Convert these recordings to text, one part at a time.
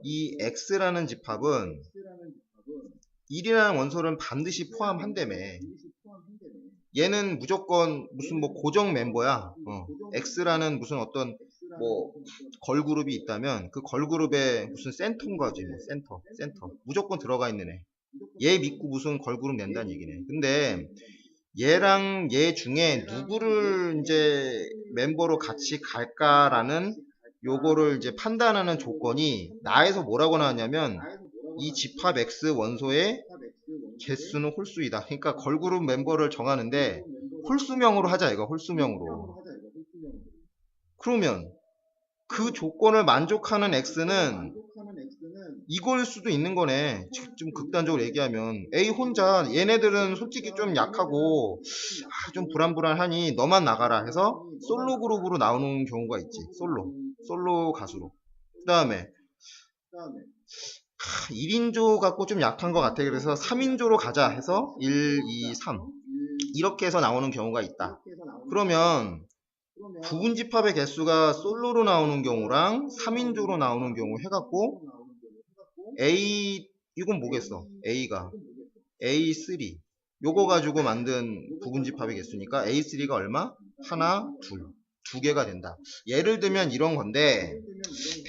이 x라는 집합은 1이라는 원소를 반드시 포함한다며. 얘는 무조건 무슨 뭐 고정 멤버야. x라는 무슨 어떤 뭐 걸그룹이 있다면 그 걸그룹의 무슨 센터인 거지. 뭐 센터 무조건 들어가 있는 애. 얘 믿고 무슨 걸그룹 낸다는 얘기네. 근데 얘랑 얘 중에 누구를 이제 멤버로 같이 갈까라는 요거를 이제 판단하는 조건이 나에서 뭐라고 나왔냐면 이 집합 X 원소의 개수는 홀수이다. 그러니까 걸그룹 멤버를 정하는데 홀수명으로 하자 이거. 홀수명으로. 그러면 그 조건을 만족하는 X는 이걸 수도 있는 거네. 좀 극단적으로 얘기하면 A 혼자 얘네들은 솔직히 좀 약하고 좀 불안불안하니 너만 나가라 해서 솔로 그룹으로 나오는 경우가 있지. 솔로 가수로. 그 다음에 1인조 갖고 좀 약한 것 같아. 그래서 3인조로 가자 해서 1, 2, 3 이렇게 해서 나오는 경우가 있다. 그러면 부분집합의 개수가 솔로로 나오는 경우랑 3인조로 나오는 경우 해갖고 A 이건 뭐겠어? A가 A3 요거 가지고 만든 부분집합의 개수니까 A3가 얼마? 하나, 두 개가 된다. 예를 들면 이런 건데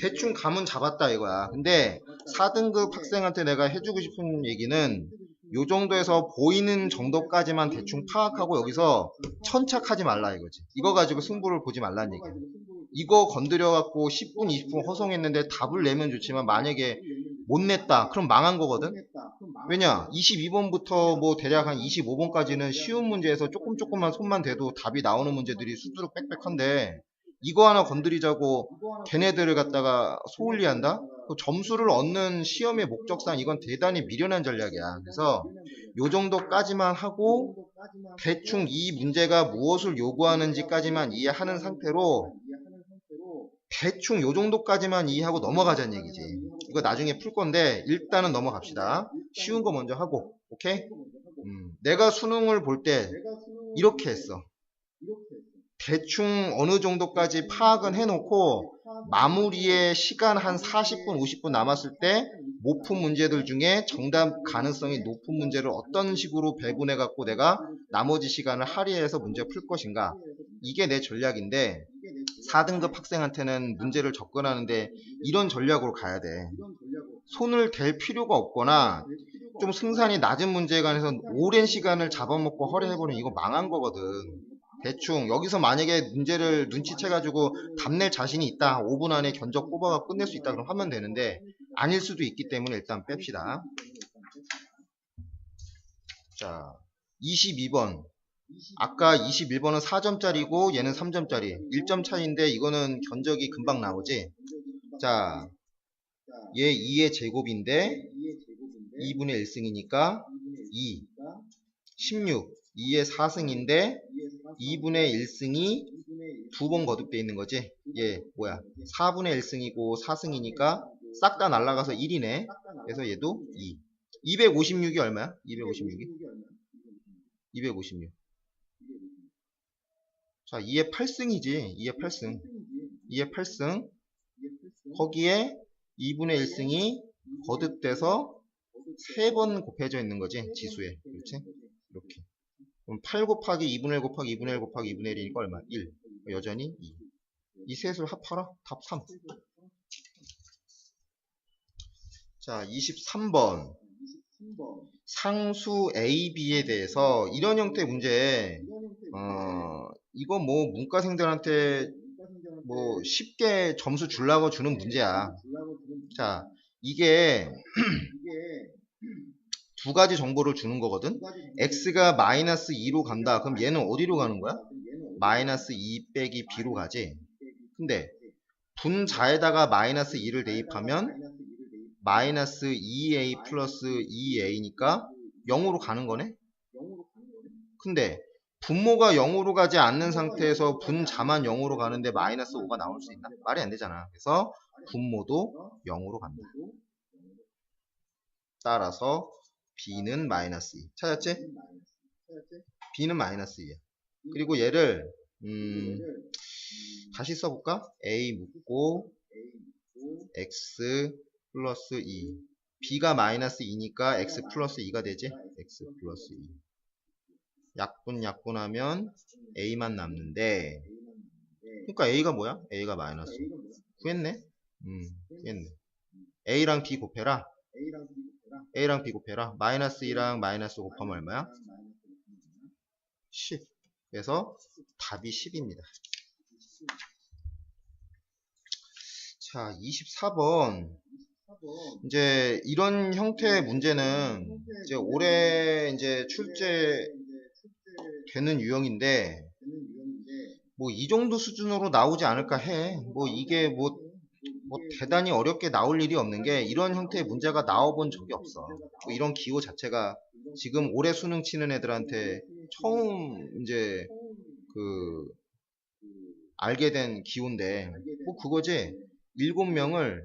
대충 감은 잡았다 이거야. 근데 4등급 학생한테 내가 해주고 싶은 얘기는 요 정도에서 보이는 정도까지만 대충 파악하고 여기서 천착하지 말라 이거지. 이거 가지고 승부를 보지 말라는 얘기야. 이거 건드려 갖고 10분 20분 허송했는데 답을 내면 좋지만 만약에 못 냈다 그럼 망한 거거든. 왜냐 22번부터 뭐 대략 한 25번까지는 쉬운 문제에서 조금만 손만 대도 답이 나오는 문제들이 수두룩 빽빽한데 이거 하나 건드리자고 걔네들을 갖다가 소홀히 한다? 그 점수를 얻는 시험의 목적상 이건 대단히 미련한 전략이야. 그래서 요 정도까지만 하고 대충 이 문제가 무엇을 요구하는지까지만 이해하는 상태로 대충 요 정도까지만 이해하고 넘어가자는 얘기지. 이거 나중에 풀 건데 일단은 넘어갑시다. 쉬운 거 먼저 하고. 오케이? 내가 수능을 볼 때 이렇게 했어. 대충 어느 정도까지 파악은 해놓고 마무리에 시간 한 40분 50분 남았을 때 못 푼 문제들 중에 정답 가능성이 높은 문제를 어떤 식으로 배분해 갖고 내가 나머지 시간을 할애해서 문제 풀 것인가. 이게 내 전략인데 4등급 학생한테는 문제를 접근하는데 이런 전략으로 가야 돼. 손을 댈 필요가 없거나 좀 승산이 낮은 문제에 관해서 오랜 시간을 잡아먹고 허례해보는 이거 망한 거거든. 대충 여기서 만약에 문제를 눈치채가지고 답낼 자신이 있다 5분 안에 견적 뽑아가 끝낼 수 있다 그럼 하면 되는데 아닐 수도 있기 때문에 일단 뺍시다. 자 22번 아까 21번은 4점짜리고 얘는 3점짜리 1점 차이인데 이거는 견적이 금방 나오지. 자 얘 2의 제곱인데 2분의 1승이니까 2 16 2의 4승인데 2분의 1승이 두 번 거듭되어 있는 거지. 얘 뭐야 4분의 1승이고 4승이니까 싹 다 날라가서 1이네. 그래서 얘도 2 256이 얼마야? 256이 256 자 2의 8승이지. 2의 8승 2의 8승 거기에 2분의 1승이 거듭돼서 3번 곱해져 있는 거지. 지수에. 그렇지? 이렇게. 그럼 8 곱하기 2분의 1 곱하기 2분의 1 곱하기 2분의 1이니까 얼마? 1. 여전히 2. 이 셋을 합하라. 답 3. 자, 23번. 상수 A, B에 대해서 이런 형태의 문제, 이거 뭐 문과생들한테 뭐 쉽게 점수 주려고 주는 문제야. 자, 이게 두 가지 정보를 주는 거거든. x가 마이너스 2로 간다. 그럼 얘는 어디로 가는 거야? 마이너스 2 빼기 b로 가지. 근데 분자에다가 마이너스 2를 대입하면 마이너스 2a 플러스 2a니까 0으로 가는 거네. 근데 분모가 0으로 가지 않는 상태에서 분자만 0으로 가는데 마이너스 5가 나올 수 있나? 말이 안 되잖아. 그래서 분모도 0으로 간다. 따라서 b는 마이너스 2. 찾았지? b는 마이너스 2야. 그리고 얘를 다시 써볼까? a 묻고 x 플러스 2. b가 마이너스 2니까 x 플러스 2가 되지? x 플러스 2. 약분하면 a만 남는데, 그러니까 a가 뭐야? a가 마이너스. 구했네? 구했네. a랑 b 곱해라. a랑 b 곱해라. 마이너스 2랑 마이너스 곱하면 얼마야? 10. 그래서 답이 10입니다. 자, 24번. 이제 이런 형태의 문제는 이제 올해 이제 출제 되는 유형인데, 뭐 이 정도 수준으로 나오지 않을까 해. 뭐 이게 뭐 대단히 어렵게 나올 일이 없는 게, 이런 형태의 문제가 나와본 적이 없어. 뭐 이런 기호 자체가 지금 올해 수능 치는 애들한테 처음 이제 알게 된 기호인데, 뭐 그거지. 7명을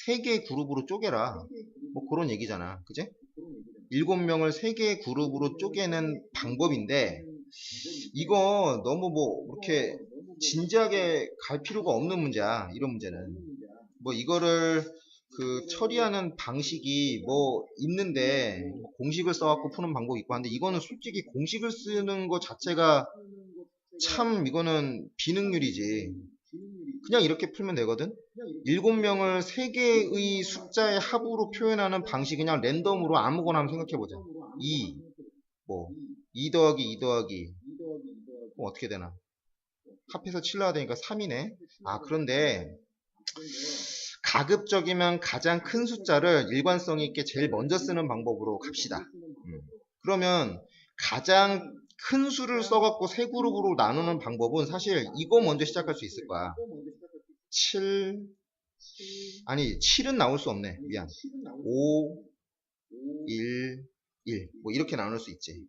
3개의 그룹으로 쪼개라. 뭐 그런 얘기잖아. 그지? 7명을 3개의 그룹으로 쪼개는 방법인데, 이거 너무 뭐 이렇게 진지하게 갈 필요가 없는 문제야. 이런 문제는 뭐 이거를 처리하는 방식이 뭐 있는데, 공식을 써갖고 푸는 방법이 있고 한데, 이거는 솔직히 공식을 쓰는 것 자체가 참 이거는 비능률이지. 그냥 이렇게 풀면 되거든. 7명을 3개의 숫자의 합으로 표현하는 방식, 그냥 랜덤으로 아무거나 한번 생각해보자. 2 더하기 2 더하기 어떻게 되나? 합해서 7 나야 되니까 3이네. 아, 그런데 가급적이면 가장 큰 숫자를 일관성 있게 제일 먼저 쓰는 방법으로 갑시다. 그러면 가장 큰 수를 써갖고 세 그룹으로 나누는 방법은 사실 이거 먼저 시작할 수 있을 거야. 7은 나올 수 없네. 미안. 5, 1, 1. 뭐 이렇게 나눌 수 있지.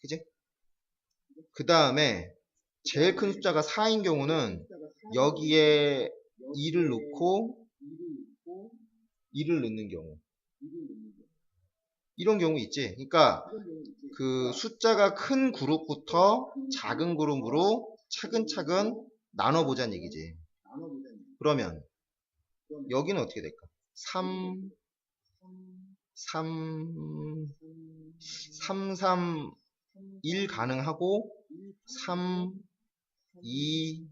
그지? 그 다음에 제일 큰 숫자가 4인 경우는 여기에 2를 넣고 2를 넣는 경우. 이런 경우 있지. 그러니까 숫자가 큰 그룹부터 작은 그룹으로 차근차근 나눠보자는 얘기지. 그러면 여기는 어떻게 될까? 3, 1 가능하고 3, 2,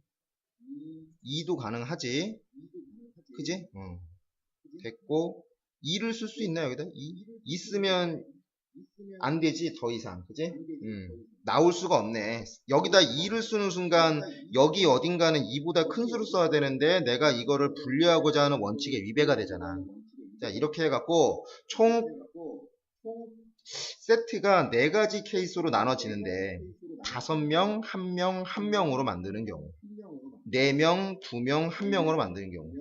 2도 가능하지. 그지? 됐고 2를 쓸 수 있나 여기다? 2 있으면 안 되지 더 이상. 그지? 나올 수가 없네. 여기다 2를 쓰는 순간 여기 어딘가는 2보다 큰 수를 써야 되는데, 내가 이거를 분류하고자 하는 원칙에 위배가 되잖아. 자, 이렇게 해갖고 총 세트가 4가지 케이스로 나눠지는데, 5명, 1명, 1명으로 만드는 경우, 4명, 2명, 1명으로 만드는 경우,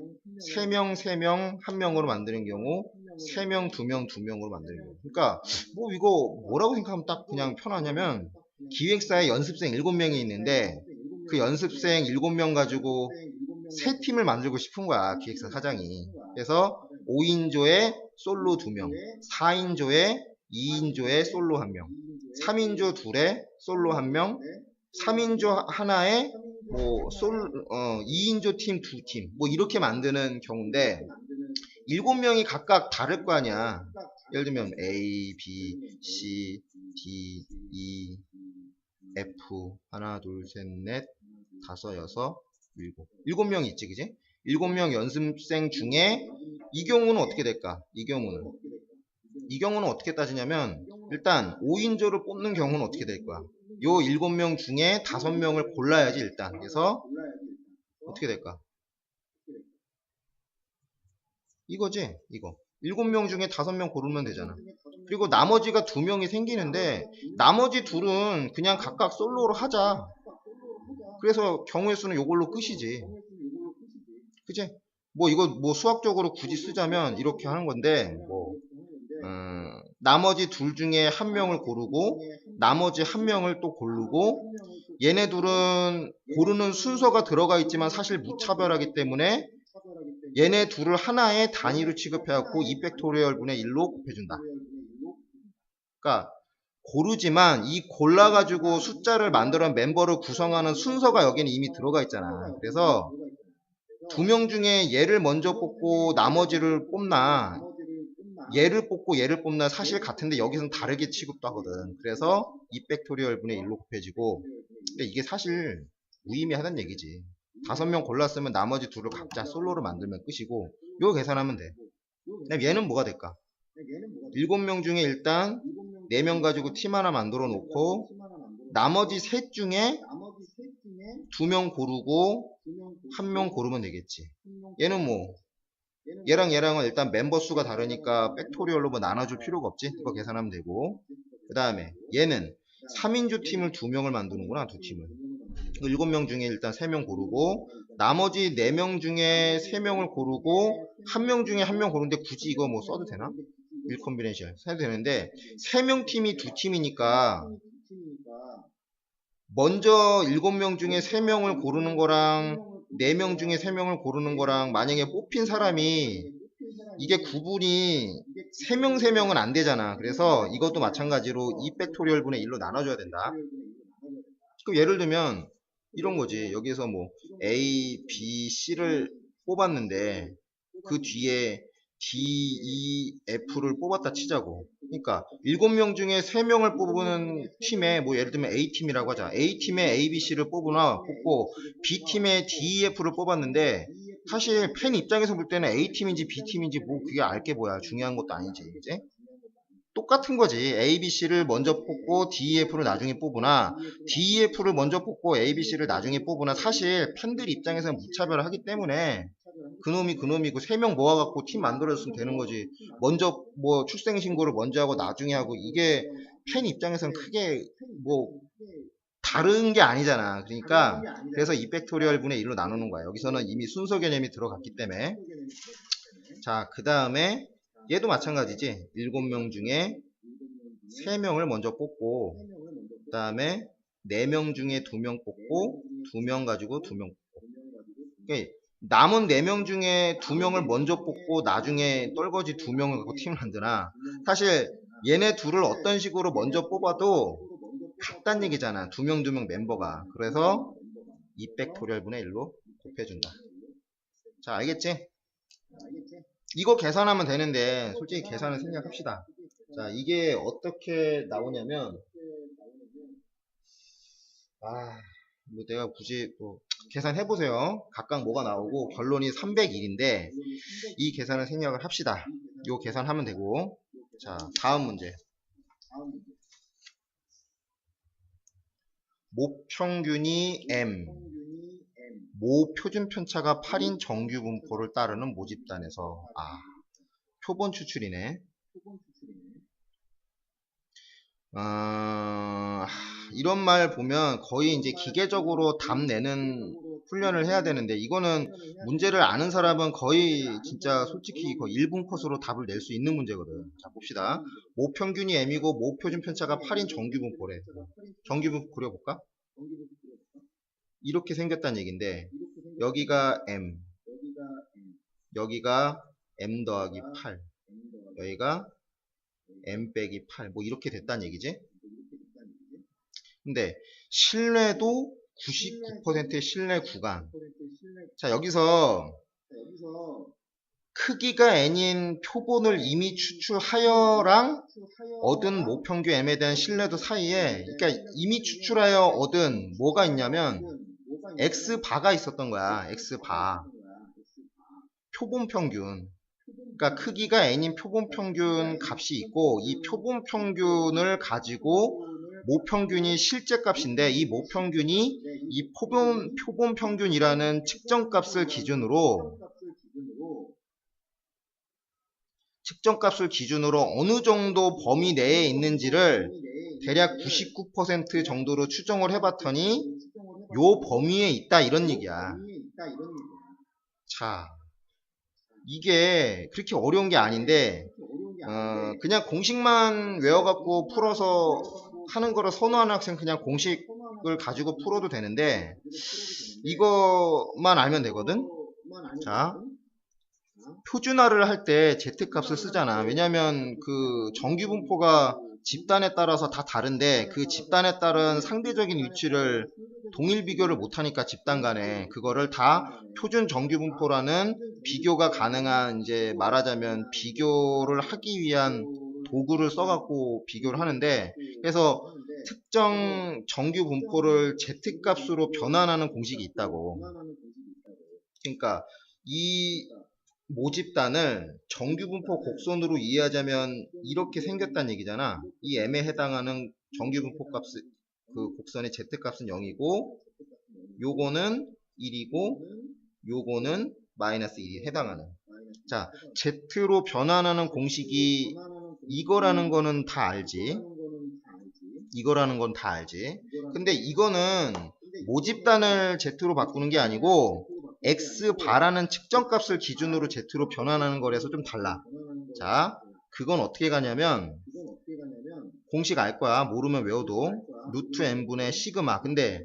3명, 3명, 1명으로 만드는 경우, 3명, 2명, 2명으로 만드는 경우. 그러니까 뭐 이거 뭐라고 생각하면 딱 그냥 편하냐면, 기획사에 연습생 7명이 있는데 그 연습생 7명 가지고 3팀을 만들고 싶은 거야, 기획사 사장이. 그래서 5인조에 솔로 2명, 4인조에 2인조에 솔로 1명, 3인조 2에 솔로 1명, 3인조 하나에 뭐 2인조 팀 2팀 뭐 이렇게 만드는 경우인데, 7명이 각각 다를 거 아니야. 예를 들면 A, B, C, D, E, F 하나, 둘, 셋, 넷, 다섯, 여섯, 일곱. 7명이 있지, 그지? 7명 연습생 중에 이 경우는 어떻게 될까? 이 경우는 어떻게 따지냐면, 일단 5인조를 뽑는 경우는 어떻게 될 거야? 요 7명 중에 5명을 골라야지 일단. 그래서 어떻게 될까? 이거지, 이거. 7명 중에 5명 고르면 되잖아. 그리고 나머지가 2명이 생기는데, 나머지 둘은 그냥 각각 솔로로 하자. 그래서 경우의 수는 요걸로 끝이지. 그치? 뭐 이거 뭐 수학적으로 굳이 쓰자면 이렇게 하는 건데, 뭐 나머지 둘 중에 한 명을 고르고 나머지 한 명을 또 고르고, 얘네 둘은 고르는 순서가 들어가 있지만 사실 무차별하기 때문에 얘네 둘을 하나의 단위로 취급해갖고 2팩토리얼 분의 1로 곱해준다. 그러니까 고르지만 이 골라가지고 숫자를 만들어 멤버를 구성하는 순서가 여기는 이미 들어가 있잖아. 그래서 두 명 중에 얘를 먼저 뽑고 나머지를 뽑나, 얘를 뽑고 얘를 뽑나 사실 같은데 여기서는 다르게 취급하거든. 그래서 2팩토리얼 분의 1로 곱해지고, 근데 이게 사실 무의미하다는 얘기지. 5명 골랐으면 나머지 둘을 각자 솔로로 만들면 끝이고, 요거 계산하면 돼. 그럼 얘는 뭐가 될까? 7명 중에 일단 4명 가지고 팀 하나 만들어 놓고 나머지 셋 중에 2명 고르고 1명 고르면 되겠지. 얘는 뭐 얘랑 얘랑은 일단 멤버 수가 다르니까 팩토리얼로 뭐 나눠줄 필요가 없지. 이거 계산하면 되고, 그 다음에 얘는 3인조 팀을 2명을 만드는구나. 2팀을 7명 중에 일단 3명 고르고 나머지 4명 중에 3명을 고르고 1명 중에 1명 고르는데 굳이 이거 뭐 써도 되나? 1콤비네이션 써도 되는데 3명 팀이 2팀이니까 먼저 7명 중에 3명을 고르는 거랑 4명 중에 3명을 고르는 거랑 만약에 뽑힌 사람이 이게 구분이 3명 3명은 안 되잖아. 그래서 이것도 마찬가지로 2팩토리얼 분의 1로 나눠줘야 된다. 그럼 예를 들면 이런 거지. 여기서 뭐 A, B, C를 뽑았는데 그 뒤에 D, E, F를 뽑았다 치자고. 그러니까 7명 중에 3명을 뽑는 팀에 뭐 예를 들면 A팀이라고 하자. A팀에 A, B, C를 뽑고 B팀에 D, E, F를 뽑았는데 사실 팬 입장에서 볼 때는 A팀인지 B팀인지 뭐 그게 알게 뭐야. 중요한 것도 아니지. 그지? 똑같은 거지. A, B, C를 먼저 뽑고 D, E, F를 나중에 뽑으나 D, E, F를 먼저 뽑고 A, B, C를 나중에 뽑으나 사실 팬들 입장에서는 무차별을 하기 때문에 그놈이 그놈이고 3명 모아갖고 팀 만들어줬으면 되는 거지. 먼저 뭐 출생신고를 먼저 하고 나중에 하고 이게 팬 입장에서는 크게 뭐 다른 게 아니잖아. 그러니까 그래서 2팩토리얼 분의 1로 나누는 거야. 여기서는 이미 순서 개념이 들어갔기 때문에. 자, 그 다음에 얘도 마찬가지지. 7명 중에 3명을 먼저 뽑고 그 다음에 4명 중에 2명 뽑고 2명 가지고 2명 뽑고. 그러니까 남은 4명 중에 2명을 먼저 뽑고 나중에 떨거지 2명을 갖고 팀을 만드나 사실 얘네 둘을 어떤 식으로 먼저 뽑아도 같단 얘기잖아. 2명 2명 멤버가. 그래서 2팩토리얼 분의 1로 곱해준다. 자, 알겠지? 이거 계산하면 되는데 솔직히 계산을 생략합시다. 자, 이게 어떻게 나오냐면 뭐 내가 굳이 뭐 계산해보세요. 각각 뭐가 나오고 결론이 301인데 이 계산을 생략을 합시다. 요 계산하면 되고. 자, 다음 문제. 모평균이 M, 모 표준편차가 8인 정규 분포를 따르는 모집단에서 표본 추출이네. 이런 말 보면 거의 이제 기계적으로 답 내는 훈련을 해야 되는데 이거는 문제를 아는 사람은 거의 진짜 솔직히 거의 1분 컷으로 답을 낼 수 있는 문제거든. 자, 봅시다. 모평균이 M이고 모표준편차가 8인 정규분포래. 정규분포 그려볼까? 이렇게 생겼다는 얘긴데 여기가 M, 여기가 M 더하기 8, 여기가 M 빼기 8, 뭐 이렇게 됐다는 얘기지. 근데 신뢰도 99%의 신뢰 구간. 자, 여기서 크기가 n인 표본을 이미 추출하여랑 얻은 모평균 m에 대한 신뢰도 사이에, 그러니까 이미 추출하여 얻은 뭐가 있냐면 x바가 있었던 거야. x바. 표본 평균. 그러니까 크기가 n인 표본 평균 값이 있고 이 표본 평균을 가지고 모평균이 실제 값인데 이 모평균이 이 표본 평균이라는 측정값을 기준으로 어느 정도 범위 내에 있는지를 대략 99% 정도로 추정을 해봤더니 요 범위에 있다 이런 얘기야. 자, 이게 그렇게 어려운 게 아닌데 그냥 공식만 외워갖고 풀어서 하는 거를 선호하는 학생 그냥 공식을 가지고 풀어도 되는데 이것만 알면 되거든. 자, 표준화를 할 때 z값을 쓰잖아. 왜냐면 그 정규분포가 집단에 따라서 다 다른데 그 집단에 따른 상대적인 위치를 동일 비교를 못하니까 집단 간에 그거를 다 표준 정규 분포라는 비교가 가능한 이제 말하자면 비교를 하기 위한 도구를 써갖고 비교를 하는데 그래서 특정 정규 분포를 Z값으로 변환하는 공식이 있다고. 그러니까 이 모집단을 정규분포 곡선으로 이해하자면 이렇게 생겼다는 얘기잖아. 이 M에 해당하는 정규분포 값, 그 곡선의 Z값은 0이고, 요거는 1이고, 요거는 마이너스 1이 해당하는. 자, Z로 변환하는 공식이 이거라는 거는 다 알지. 이거라는 건 다 알지. 근데 이거는 모집단을 Z로 바꾸는 게 아니고 X바라는 측정값을 기준으로 Z로 변환하는 거라서 좀 달라. 자, 그건 어떻게 가냐면 공식 알 거야. 모르면 외워도 루트 n분의 시그마. 근데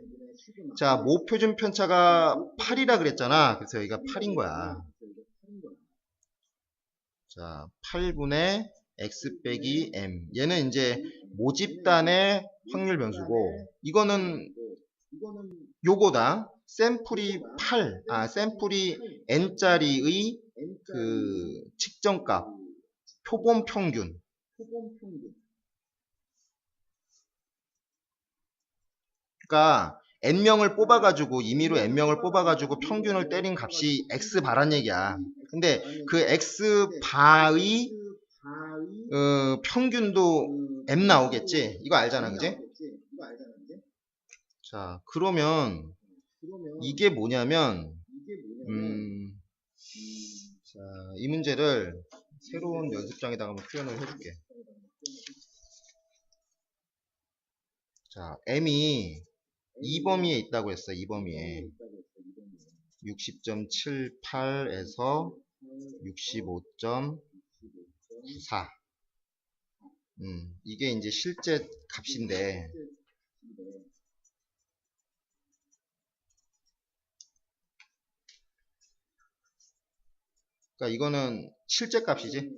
자, 모표준 편차가 8이라 그랬잖아. 그래서 여기가 8인 거야. 자, 8분의 x 빼기 m. 얘는 이제 모집단의 확률 변수고 이거는 요거다. 샘플이 샘플이 n짜리의 그 측정값, 표본 평균. 그러니까 n명을 뽑아가지고 임의로 n명을 뽑아가지고 평균을 때린 값이 x바란 얘기야. 근데 그 x바의 평균도 m 나오겠지. 이거 알잖아, 그지? 자, 그러면 이게 뭐냐면 자, 이 문제를 새로운 연습장에다가 한번 표현을 해줄게. 자, m이 이 범위에 있다고 했어. 이 범위에 60.78에서 65.94. 이게 이제 실제 값인데 그러니까 이거는 실제 값이지.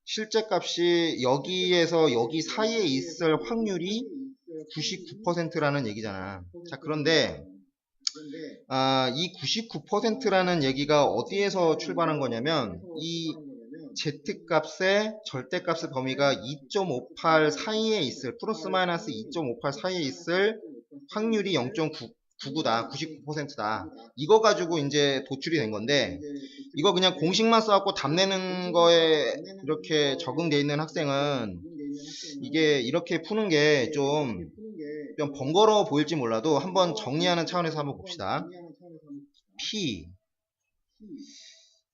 실제 값이 여기에서 여기 사이에 있을 확률이 99%라는 얘기잖아. 자, 그런데 이 99%라는 얘기가 어디에서 출발한 거냐면 이 Z값의 절대값의 범위가 2.58 사이에 있을 플러스 마이너스 2.58 사이에 있을 확률이 0.99다. 99%다. 이거 가지고 이제 도출이 된 건데 이거 그냥 공식만 써갖고 답 내는 거에 이렇게 적응되어 있는 학생은 이게 이렇게 푸는 게 좀 번거로워 보일지 몰라도 한번 정리하는 차원에서 한번 봅시다. P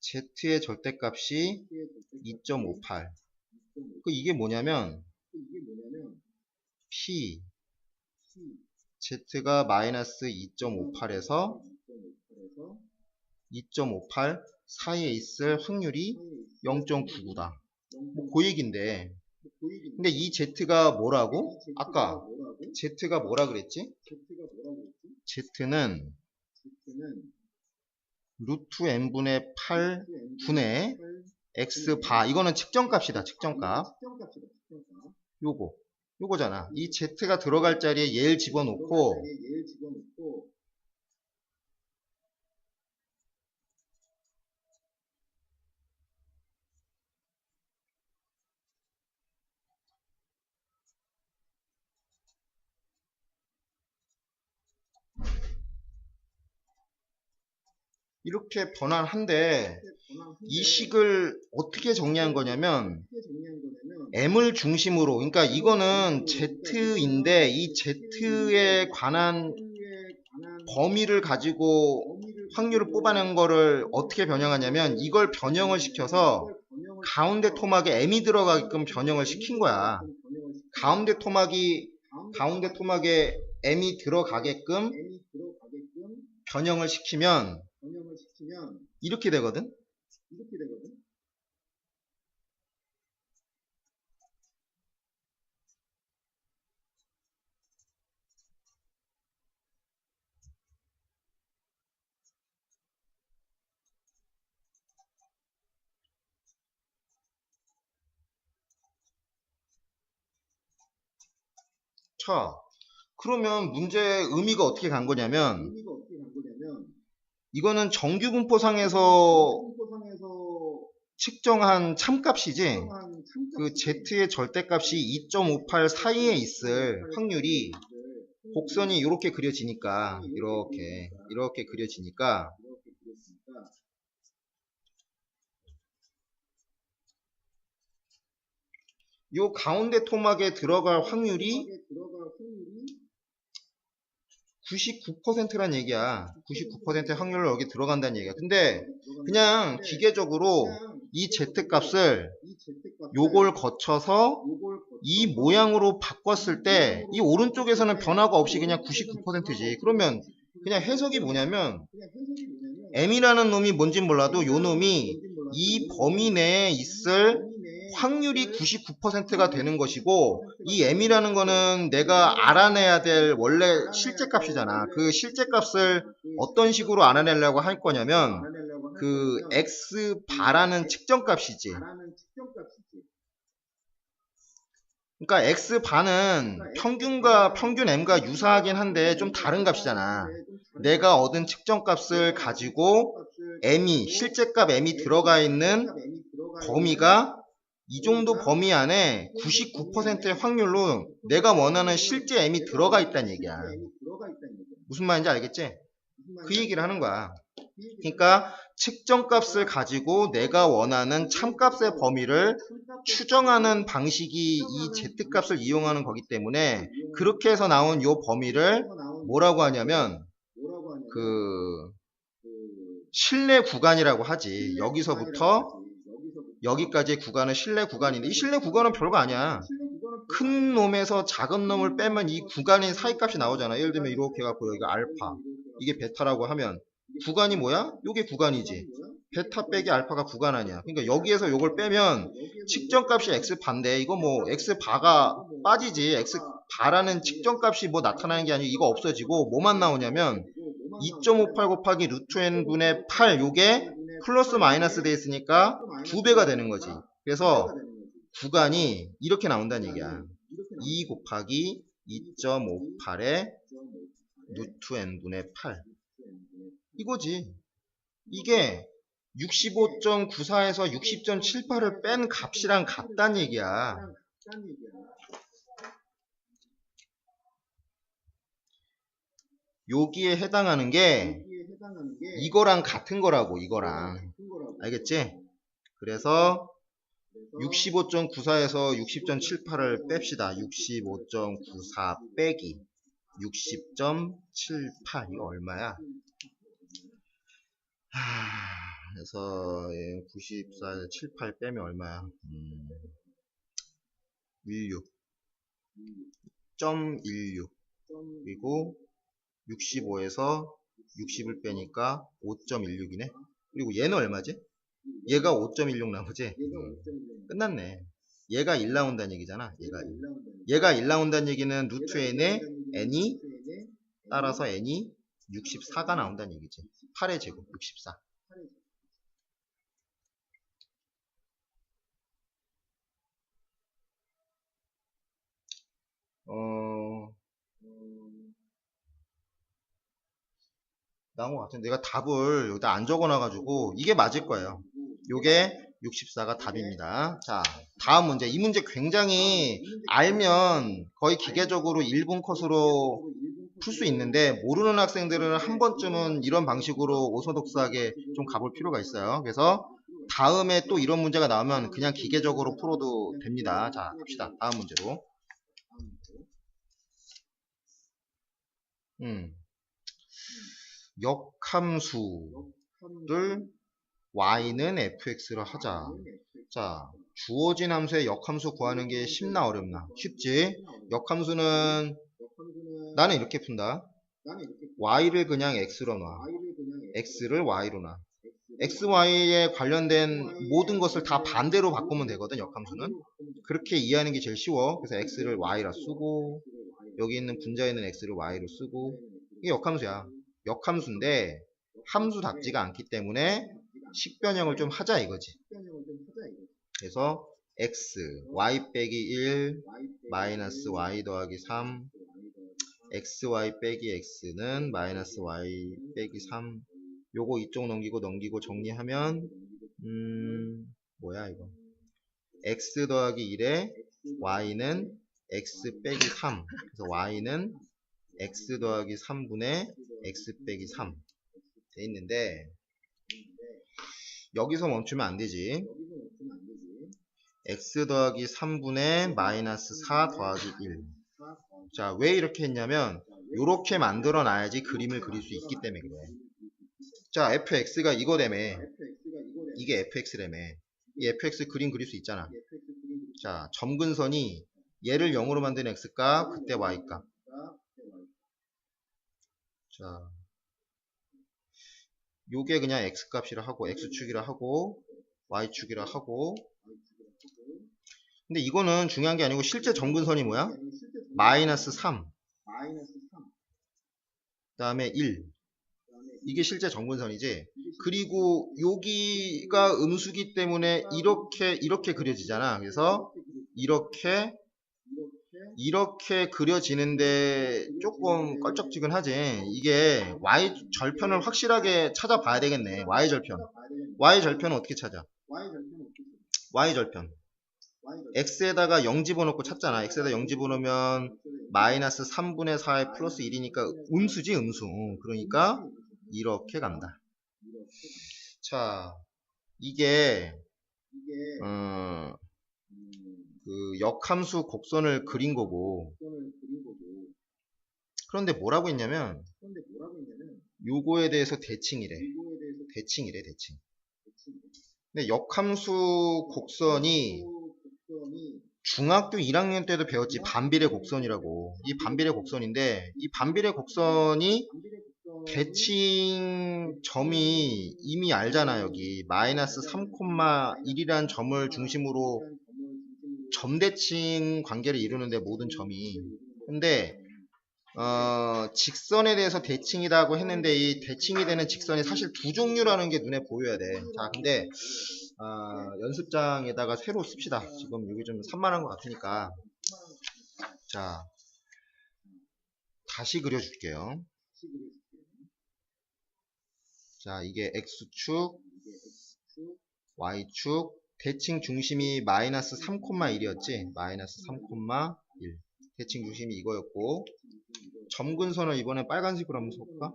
Z의 절대값이 2.58. 이게 뭐냐면 P Z가 마이너스 2.58에서 2.58 사이에 있을 확률이 0.99다. 뭐 그 얘긴데. 근데 이 Z가 뭐라고? 아까 Z가 뭐라 그랬지? Z는 루트 n분의 8분의 x바. 이거는 측정값이다. 측정값. 요거잖아. 이 Z가 들어갈 자리에 얘를 집어넣고 이렇게 변환한데 이 식을 어떻게 정리한 거냐면 m을 중심으로, 그러니까 이거는 Z인데 이 Z에 관한 범위를 가지고 확률을 뽑아낸 거를 어떻게 변형하냐면 이걸 변형을 시켜서 가운데 토막에 m이 들어가게끔 변형을 시킨 거야. 가운데 토막에 m이 들어가게끔 변형을 시키면 이렇게 되거든. 자, 그러면 문제의 의미가 어떻게 간 거냐면, 이거는 정규분포상에서 측정한 참값이지, 그 z의 절대값이 2.58 사이에 있을 확률이 곡선이 이렇게 그려지니까, 이렇게 그려지니까, 요 가운데 토막에 들어갈 확률이 99%란 얘기야. 99%의 확률로 여기 들어간다는 얘기야. 근데 그냥 기계적으로 이 z값을 요걸 거쳐서 이 모양으로 바꿨을 때 이 오른쪽에서는 변화가 없이 그냥 99%지. 그러면 그냥 해석이 뭐냐면 m이라는 놈이 뭔지 몰라도 요 놈이 이 범위 내에 있을 확률이 99%가 되는 것이고, 이 m이라는 거는 내가 알아내야 될 원래 실제 값이잖아. 그 실제 값을 어떤 식으로 알아내려고 할 거냐면 그 x 바라는 측정 값이지. 그러니까 x 바는 평균 m과 유사하긴 한데 좀 다른 값이잖아. 내가 얻은 측정 값을 가지고 실제 값 m이 들어가 있는 범위가 이 정도 범위 안에 99%의 확률로 내가 원하는 실제 m이 들어가 있다는 얘기야. 무슨 말인지 알겠지? 그 얘기를 하는 거야. 그러니까 측정값을 가지고 내가 원하는 참값의 범위를 추정하는 방식이 이 z값을 이용하는 거기 때문에 그렇게 해서 나온 요 범위를 뭐라고 하냐면 그 신뢰 구간이라고 하지. 여기서부터 여기까지의 구간은 신뢰 구간인데, 이 신뢰 구간은 별거 아니야. 큰 놈에서 작은 놈을 빼면 이 구간의 사이값이 나오잖아. 예를 들면 이렇게 해갖고 여기가 알파, 이게 베타라고 하면 구간이 뭐야? 요게 구간이지. 베타 빼기 알파가 구간 아니야. 그러니까 여기에서 요걸 빼면 측정값이 x바인데 이거 뭐 x바가 빠지지. x바라는 측정값이 뭐 나타나는 게 아니고 이거 없어지고 뭐만 나오냐면 2.58 곱하기 루트 n분의 8 요게 플러스 마이너스 돼 있으니까 2배가 되는 거지. 그래서 구간이 이렇게 나온다는 얘기야. 2 곱하기 2.58에 루트 n분의 8 이거지. 이게 65.94에서 60.78을 뺀 값이랑 같다는 얘기야. 여기에 해당하는 게 이거랑 같은 거라고. 이거랑 알겠지? 그래서 65.94에서 60.78을 뺍시다. 65.94 빼기 60.78 이거 얼마야? 그래서 94에서 78 빼면 얼마야? 16.16 그리고 65에서 60을 빼니까 5.16이네. 그리고 얘는 얼마지? 얘가 5.16 나오지? 끝났네. 얘가 1 나온다는 얘기잖아. 얘가 1 나온다는 얘기는 루트 n에 n이 따라서 n이 64가 나온다는 얘기지. 8의 제곱 64. 나온 것 같은데 내가 답을 여기다 안 적어놔가지고 이게 맞을 거예요. 요게 64가 답입니다. 자, 다음 문제. 이 문제 굉장히 알면 거의 기계적으로 1분 컷으로 풀 수 있는데 모르는 학생들은 한 번쯤은 이런 방식으로 오소독스하게 좀 가볼 필요가 있어요. 그래서 다음에 또 이런 문제가 나오면 그냥 기계적으로 풀어도 됩니다. 자, 갑시다. 다음 문제로. 역함수를 y는 fx로 하자. 자, 주어진 함수의 역함수 구하는 게 쉽나 어렵나? 쉽지? 역함수는 나는 이렇게 푼다. y를 그냥 x로 놔. x를 y로 놔. xy에 관련된 모든 것을 다 반대로 바꾸면 되거든. 역함수는. 그렇게 이해하는 게 제일 쉬워. 그래서 x를 y라 쓰고 여기 있는 분자에 있는 x를 y로 쓰고 이게 역함수야. 역함수인데 함수답지가 않기 때문에 식변형을 좀 하자 이거지. 그래서 x, y 빼기 1, 마이너스 y 더하기 3, xy 빼기 x는 마이너스 y 빼기 3. 요거 이쪽 넘기고 정리하면 뭐야 이거, x 더하기 1에 y는 x 빼기 3. 그래서 y는 x 더하기 3분의 x 빼기 3 돼 있는데, 여기서 멈추면 안 되지. x 더하기 3분의 마이너스 4 더하기 1. 자, 왜 이렇게 했냐면 요렇게 만들어 놔야지 그림을 그릴 수 있기 때문에 그래. 자, fx가 이거라며. 이게 fx라며. 이 fx 그림 그릴 수 있잖아. 자, 점근선이 얘를 0으로 만든 x값, 그때 y값. 자, 요게 그냥 x값이라 하고 x축이라 하고 y축이라 하고. 근데 이거는 중요한 게 아니고 실제 점근선이 뭐야? 마이너스 3, 그 다음에 1. 이게 실제 점근선이지. 그리고 여기가 음수기 때문에 이렇게 그려지잖아. 그래서 이렇게 그려지는데 조금 껄쩍지근하지. 이게 y절편을 확실하게 찾아봐야 되겠네. y절편은 어떻게 찾아? y절편 x에다가 0 집어넣고 찾잖아. x에다 0 집어넣으면 마이너스 3분의 4에 플러스 1이니까 음수지, 음수. 그러니까 이렇게 간다. 자, 이게 그 역함수 곡선을 그린 거고. 그런데 뭐라고 했냐면 요거에 대해서 대칭이래. 대칭. 근데 역함수 곡선이 중학교 1학년 때도 배웠지. 반비례 곡선이라고. 이 반비례 곡선인데, 이 반비례 곡선이 대칭 점이 이미 알잖아. 여기 마이너스 3,1이라는 점을 중심으로 점대칭 관계를 이루는데, 모든 점이. 근데 직선에 대해서 대칭이라고 했는데, 이 대칭이 되는 직선이 사실 두 종류라는 게 눈에 보여야 돼. 자, 근데 연습장에다가 새로 씁시다. 지금 여기 좀 산만한 것 같으니까. 자, 다시 그려줄게요. 자, 이게 x축, y축, 대칭 중심이 마이너스 3,1이었지. 마이너스 3,1. 대칭 중심이 이거였고, 점근선을 이번에 빨간색으로 한번 써볼까?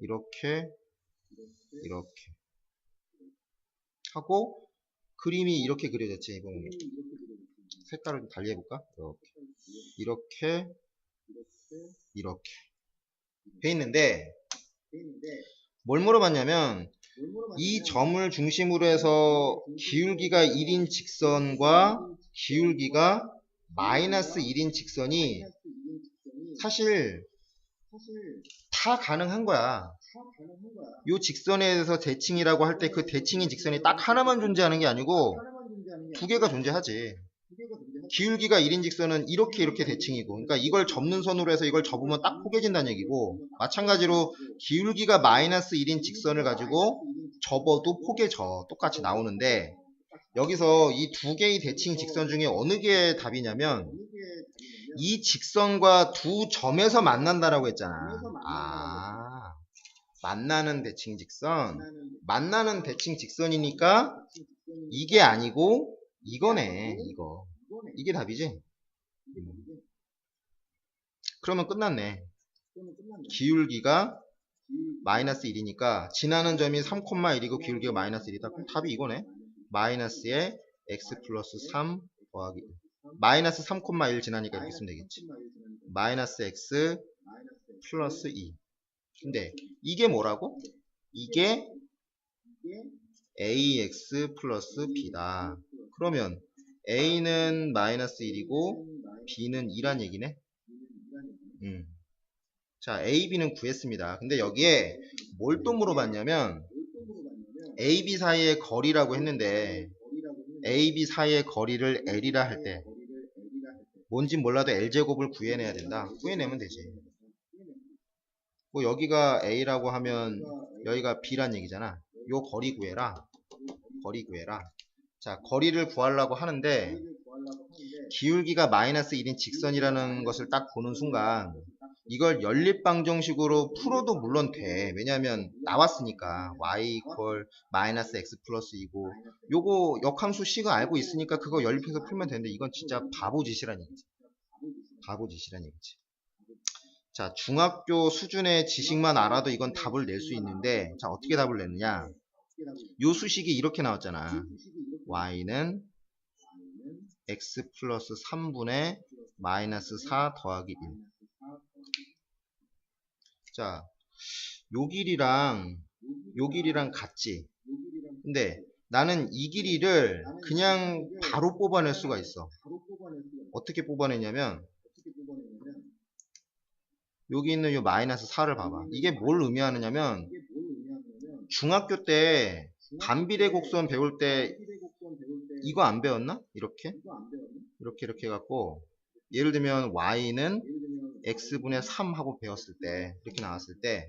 이렇게 하고, 그림이 이렇게 그려졌지. 이번에 색깔을 좀 달리 해볼까? 이렇게 돼 있는데, 뭘 물어봤냐면, 이 점을 중심으로 해서 기울기가 1인 직선과 기울기가 마이너스 1인 직선이 사실 다 가능한 거야. 요 직선에 대해서 대칭이라고 할 때 그 대칭인 직선이 딱 하나만 존재하는 게 아니고 두 개가 존재하지. 기울기가 1인 직선은 이렇게 대칭이고, 그러니까 이걸 접는 선으로 해서 이걸 접으면 딱 포개진다는 얘기고, 마찬가지로 기울기가 마이너스 1인 직선을 가지고 접어도 포개져. 똑같이 나오는데, 여기서 이 두 개의 대칭 직선 중에 어느 게 답이냐면, 이 직선과 두 점에서 만난다라고 했잖아. 만나는 대칭 직선. 만나는 대칭 직선이니까 이게 아니고 이거네. 이게 답이지. 그러면 끝났네. 기울기가 마이너스 1이니까 지나는 점이 3,1이고 기울기가 마이너스 1이다. 그럼 답이 이거네. 마이너스에 x 플러스 3 더하기 1. 마이너스 3,1 지나니까 이렇게 쓰면 되겠지. 마이너스 x 플러스 2. 근데 이게 뭐라고? 이게 ax 플러스 b다. 그러면 a는 마이너스 1이고 b는 2란 얘기네. 자, a, b는 구했습니다. 근데 여기에 뭘 또 물어봤냐면 a, b 사이의 거리라고 했는데 a, b 사이의 거리를 l이라 할 때 뭔진 몰라도 l제곱을 구해내야 된다. 구해내면 되지. 뭐 여기가 a라고 하면 여기가 b란 얘기잖아. 요 거리 구해라. 자, 거리를 구하려고 하는데 기울기가 마이너스 1인 직선이라는 것을 딱 보는 순간 이걸 연립방정식으로 풀어도 물론 돼. 왜냐면 나왔으니까 y 이퀄 마이너스 x 플러스 2고 요거 역함수 C가 알고 있으니까 그거 연립해서 풀면 되는데 이건 진짜 바보짓이란 얘기지. 바보짓이란 얘기지. 자, 중학교 수준의 지식만 알아도 이건 답을 낼 수 있는데 자, 어떻게 답을 내느냐. 요 수식이 이렇게 나왔잖아. y는 x 플러스 3분의 마이너스 4 더하기 1. 자, 요 길이랑 같지. 근데 나는 이 길이를 그냥 바로 뽑아낼 수가 있어. 어떻게 뽑아내냐면 여기 있는 요 마이너스 4를 봐봐. 이게 뭘 의미하느냐면 중학교 때 반비례 곡선 배울 때 이거 안 배웠나? 이렇게 해갖고 예를 들면 y는 x분의 3 하고 배웠을 때 이렇게 나왔을 때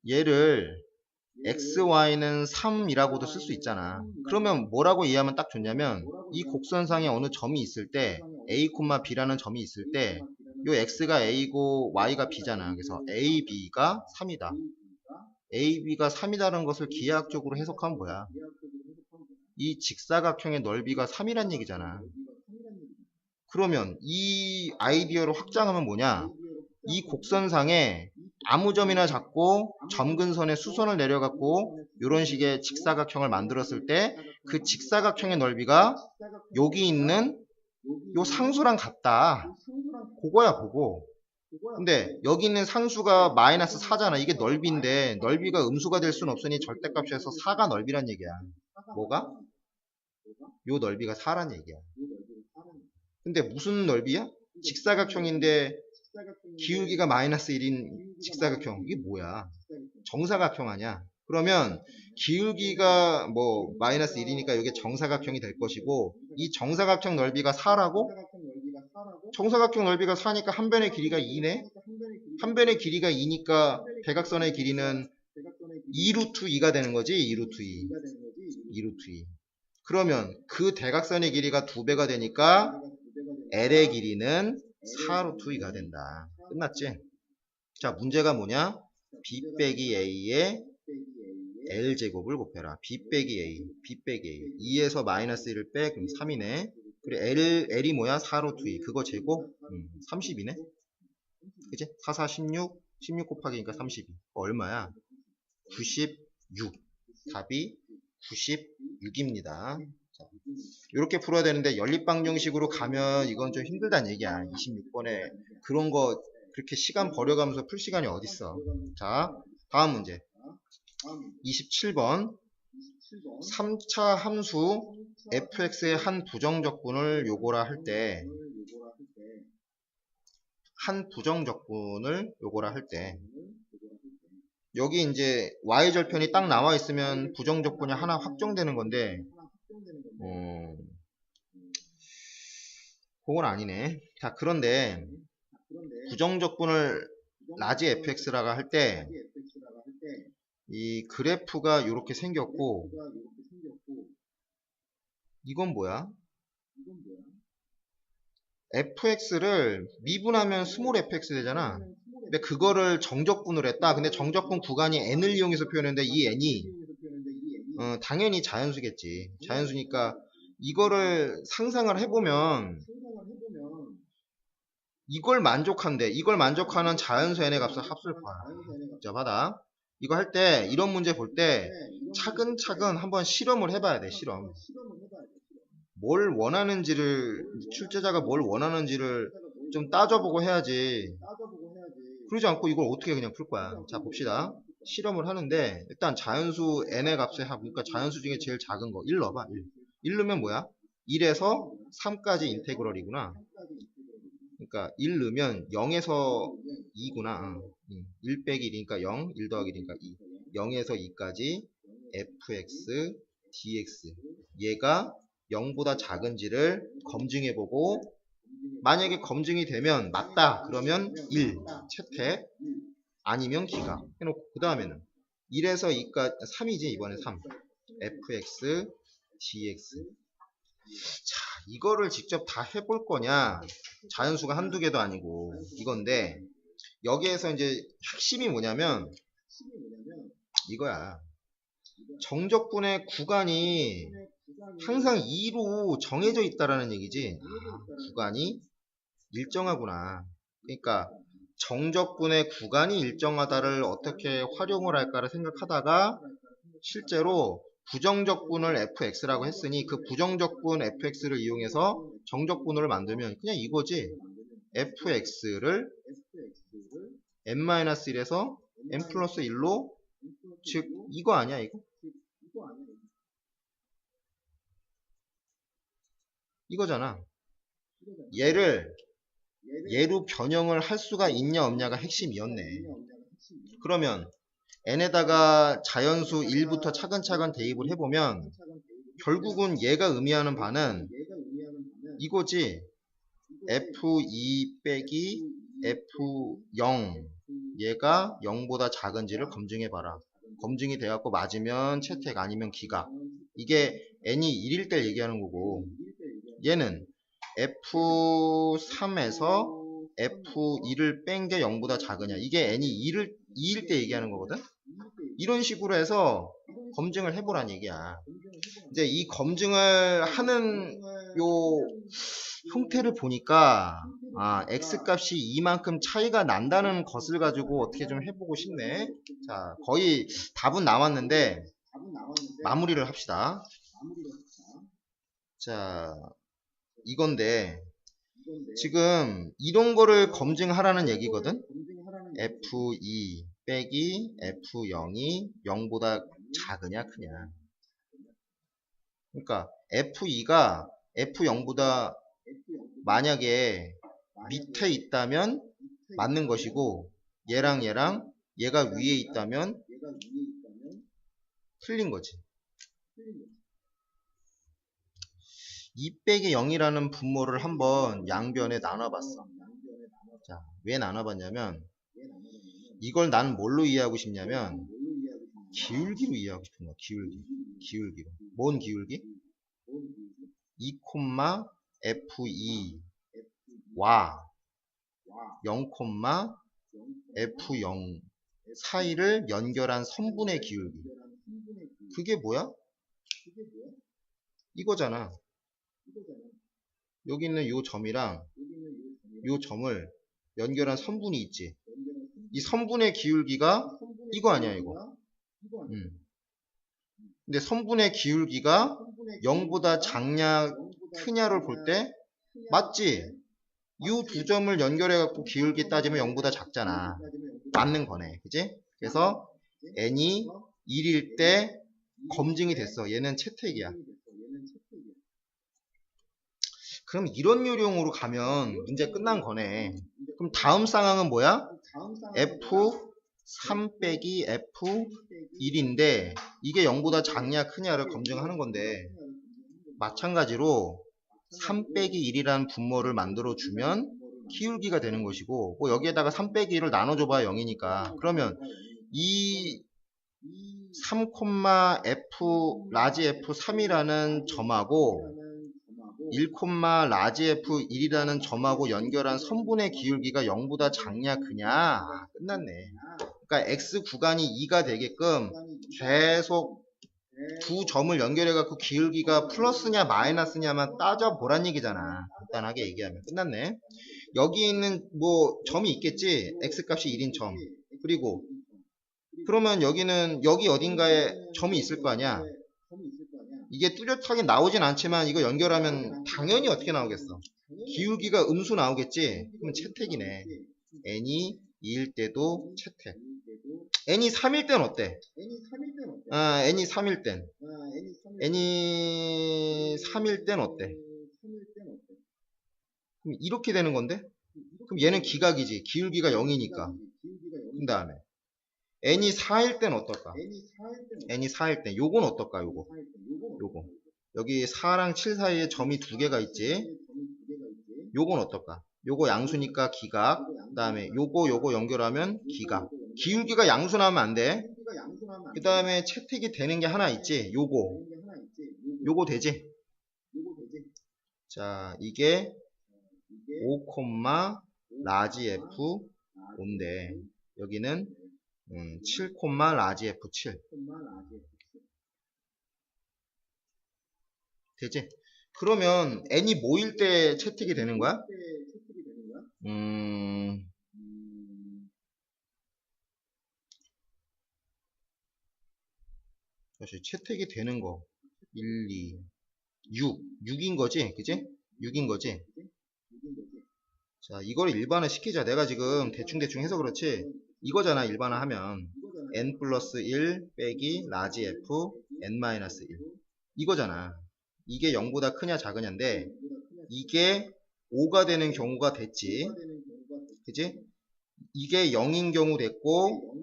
얘를 xy는 3이라고도 쓸 수 있잖아. 그러면 뭐라고 이해하면 딱 좋냐면 이 곡선상에 어느 점이 있을 때 a, b라는 점이 있을 때 요 x가 a고 y가 b잖아. 그래서 a, b가 3이다. a, b가 3이다라는 것을 기하학적으로 해석하면 뭐야? 이 직사각형의 넓이가 3이란 얘기잖아. 그러면 이 아이디어를 확장하면 뭐냐? 이 곡선상에 아무 점이나 잡고 점근선에 수선을 내려갖고 이런 식의 직사각형을 만들었을 때 그 직사각형의 넓이가 여기 있는 요 상수랑 같다. 그거야 그거. 근데 여기 있는 상수가 마이너스 4잖아. 이게 넓이인데 넓이가 음수가 될 수는 없으니 절대값에서 4가 넓이란 얘기야. 뭐가? 요 넓이가 4란 얘기야. 근데 무슨 넓이야? 직사각형인데 기울기가 마이너스 1인 직사각형. 이게 뭐야? 정사각형 아니야? 그러면 기울기가 뭐 마이너스 1이니까 이게 정사각형이 될 것이고 이 정사각형 넓이가 4라고? 정사각형 넓이가 4니까 한 변의 길이가 2네? 한 변의 길이가 2니까 대각선의 길이는 2루트 2가 되는 거지? 2루트 2. 2루트 2. 그러면 그 대각선의 길이가 2배가 되니까 L의 길이는 4루트 2가 된다. 끝났지? 자, 문제가 뭐냐? B 빼기 A의 L제곱을 곱해라. B 빼기 A, B 빼기 A. 2에서 마이너스 1을 빼, 그럼 3이네. 그리고 L이 뭐야? 4루트 2. 그거 제곱? 30이네. 그치? 4, 4, 16. 16 곱하기니까 32. 얼마야? 96. 답이 96입니다. 이렇게 풀어야 되는데 연립방정식으로 가면 이건 좀 힘들다는 얘기야. 26번에 그런 거 그렇게 시간 버려가면서 풀 시간이 어딨어. 자, 다음 문제 27번 3차 함수 fx의 한 부정적분을 요구라 할 때 여기 이제 y절편이 딱 나와 있으면 부정적분이 하나 확정되는 건데 그건 아니네. 자, 그런데 부정적분을 라지 fx라고 할 때 이 그래프가 이렇게 생겼고 이건 뭐야? fx를 미분하면 스몰 fx 되잖아. 근데 그거를 정적분을 했다. 근데 정적분 구간이 n을 이용해서 표현했는데 이 n이 당연히 자연수겠지. 자연수니까 이거를 상상을 해보면 이걸 만족한대. 이걸 만족하는 자연수 n의 값을 합수를 구하라. 자, 봐봐. 이거 할 때 이런 문제 볼 때 차근차근 한번 실험을 해봐야 돼. 실험. 뭘 원하는지를 출제자가 뭘 원하는지를 좀 따져보고 해야지. 그러지 않고 이걸 어떻게 그냥 풀 거야. 자, 봅시다. 실험을 하는데 일단 자연수 n의 값의 합, 그러니까 자연수 중에 제일 작은 거 1 넣어봐. 1 넣으면 뭐야? 1에서 3까지 인테그럴이구나. 그러니까 1 넣으면 0에서 2구나. 1 빼기 1이니까 0, 1 더하기 1이니까 2. 0에서 2까지 fx dx. 얘가 0보다 작은지를 검증해보고 만약에 검증이 되면 맞다 그러면 1 채택 아니면 기각 해놓고 그 다음에는 1에서 2까지 3이지 이번에 3 fx dx. 자, 이거를 직접 다 해볼 거냐? 자연수가 한두 개도 아니고 이건데, 여기에서 이제 핵심이 뭐냐면 이거야. 정적분의 구간이 항상 2로 정해져 있다라는 얘기지. 구간이 일정하구나. 그러니까 정적분의 구간이 일정하다를 어떻게 활용을 할까를 생각하다가 실제로 부정적분을 fx라고 했으니 그 부정적분 fx를 이용해서 정적분을 만들면 그냥 이거지. fx를 n-1에서 n 플러스 1로, 즉 이거 아니야 이거? 이거잖아. 얘로 변형을 할 수가 있냐 없냐가 핵심이었네. 그러면 n에다가 자연수 1부터 차근차근 대입을 해보면 결국은 얘가 의미하는 바는 이거지. f2 빼기 f0, 얘가 0보다 작은지를 검증해봐라. 검증이 돼갖고 맞으면 채택, 아니면 기각. 이게 n이 1일 때 얘기하는 거고, 얘는 f3에서 f2를 뺀 게 0보다 작으냐, 이게 n이 2일 때 얘기하는 거거든. 이런 식으로 해서 검증을 해보란 얘기야. 이제 이 검증을 하는 요 형태를 보니까 x값이 이만큼 차이가 난다는 것을 가지고 어떻게 좀 해보고 싶네. 자, 거의 답은 나왔는데 마무리를 합시다. 자, 이건데 지금 이런 거를 검증하라는 얘기거든. f2 빼기 f0이 0보다 작으냐 크냐. 그러니까 f2가 f0보다 만약에 밑에 있다면 맞는 것이고, 얘랑 얘가 위에 있다면 틀린 거지. 2 빼기 0이라는 분모를 한번 양변에 나눠봤어. 자, 왜 나눠봤냐면 이걸 나는 뭘로 이해하고 싶냐면 기울기로 이해하고 싶은 거야. 기울기로. 뭔 기울기? 2, f2와 0, f0 사이를 연결한 선분의 기울기. 그게 뭐야? 이거잖아. 여기 있는 요 점이랑 요 점을 연결한 선분이 있지. 이 선분의 기울기가 이거 아니야 이거. 근데 선분의 기울기가 0보다 작냐 크냐를 볼 때 맞지? 이 두 점을 연결해 갖고 기울기 따지면 0보다 작잖아. 맞는 거네. 그지? 그래서 n이 1일 때 검증이 됐어. 얘는 채택이야. 그럼 이런 요령으로 가면 문제 끝난 거네. 그럼 다음 상황은 뭐야? f3 빼기 f1인데 이게 0보다 작냐 크냐를 검증하는 건데, 마찬가지로 3 빼기 1이라는 분모를 만들어 주면 기울기가 되는 것이고, 뭐 여기에다가 3 빼기 1을 나눠줘봐야 0이니까 그러면 이 3, f 라지 f3이라는 점하고 1, 라지 f1이라는 점하고 연결한 선분의 기울기가 0보다 작냐 크냐. 끝났네. 그러니까 x 구간이 2가 되게끔 계속 두 점을 연결해 갖고 기울기가 플러스냐 마이너스냐만 따져보란 얘기잖아. 간단하게 얘기하면 끝났네. 여기 있는 뭐 점이 있겠지. x값이 1인 점. 그리고 그러면 여기 어딘가에 점이 있을 거 아니야. 이게 뚜렷하게 나오진 않지만 이거 연결하면 당연히 어떻게 나오겠어? 기울기가 음수 나오겠지? 그러면 채택이네. n이 2일 때도 채택. n이 3일 땐 어때? n이 3일 땐. n이 3일 땐 어때? 그럼 이렇게 되는 건데? 그럼 얘는 기각이지. 기울기가 0이니까. 그 다음에 n이 4일 땐 어떨까? n이 4일 땐 요건 어떨까? 요거 여기 4랑 7 사이에 점이 두 개가 있지. 요건 어떨까? 요거 양수니까 기각. 그 다음에 요거 연결하면 기각. 기울기가 양수 나오면 안 돼. 그 다음에 채택이 되는 게 하나 있지. 요거 요거 되지? 자, 이게 5, 라지 F5인데 여기는 7, 라지 F7 되지? 그러면 n이 모일 때 채택이 되는 거야? 다시 채택이 되는 거 1, 2, 6인 거지? 그지? 6인 거지? 자, 이걸 일반화 시키자. 내가 지금 대충 해서 그렇지 이거잖아. 일반화 하면 n 플러스 1 빼기 라지 f n 마이너스 1 이거잖아. 이게 0보다 크냐 작으냐인데 이게 5가 되는 경우가 됐지. 그지? 이게 0인 경우 됐고,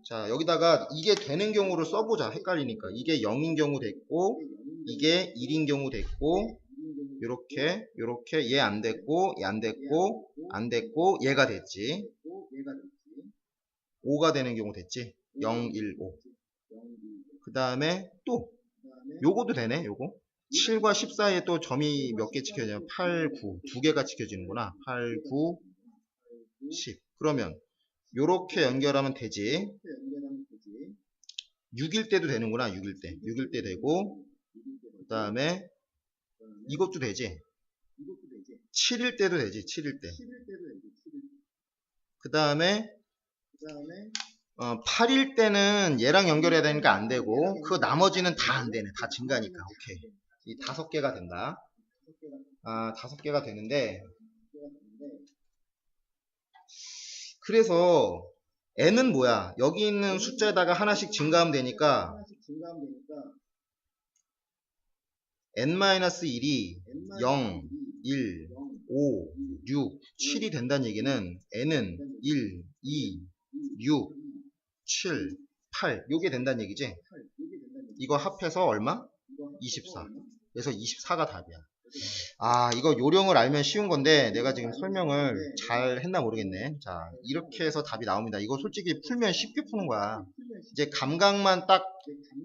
자, 여기다가 이게 되는 경우를 써보자. 헷갈리니까. 이게 0인 경우 됐고, 이게 1인 경우 됐고, 요렇게 얘 안 됐고, 얘 안 됐고, 안 됐고, 얘가 됐지. 5가 되는 경우 됐지. 0, 1, 5. 그 다음에 또 요거도 되네. 요거 7과 10 사이에 또 점이 몇 개 찍혀지냐면 8, 9 두 개가 찍혀지는구나. 8, 9, 10. 그러면 요렇게 연결하면 되지. 6일 때도 되는구나. 6일 때 되고, 그 다음에 이것도 되지. 7일 때도 되지. 7일 때. 그 다음에 8일 때는 얘랑 연결해야 되니까 안 되고, 그 나머지는 다 안 되네. 다 증가니까. 오케이. 이 5개가 된다. 5개가 되는데, 그래서 n은 뭐야? 여기 있는 숫자에다가 하나씩 증가하면 되니까 n-1이 0, 1, 5, 6, 7이 된다는 얘기는 n은 1, 2, 6, 7, 8 요게 된다는 얘기지? 이거 합해서 얼마? 24. 그래서 24가 답이야. 이거 요령을 알면 쉬운 건데 내가 지금 설명을 잘 했나 모르겠네. 자, 이렇게 해서 답이 나옵니다. 이거 솔직히 풀면 쉽게 푸는 거야. 이제 감각만 딱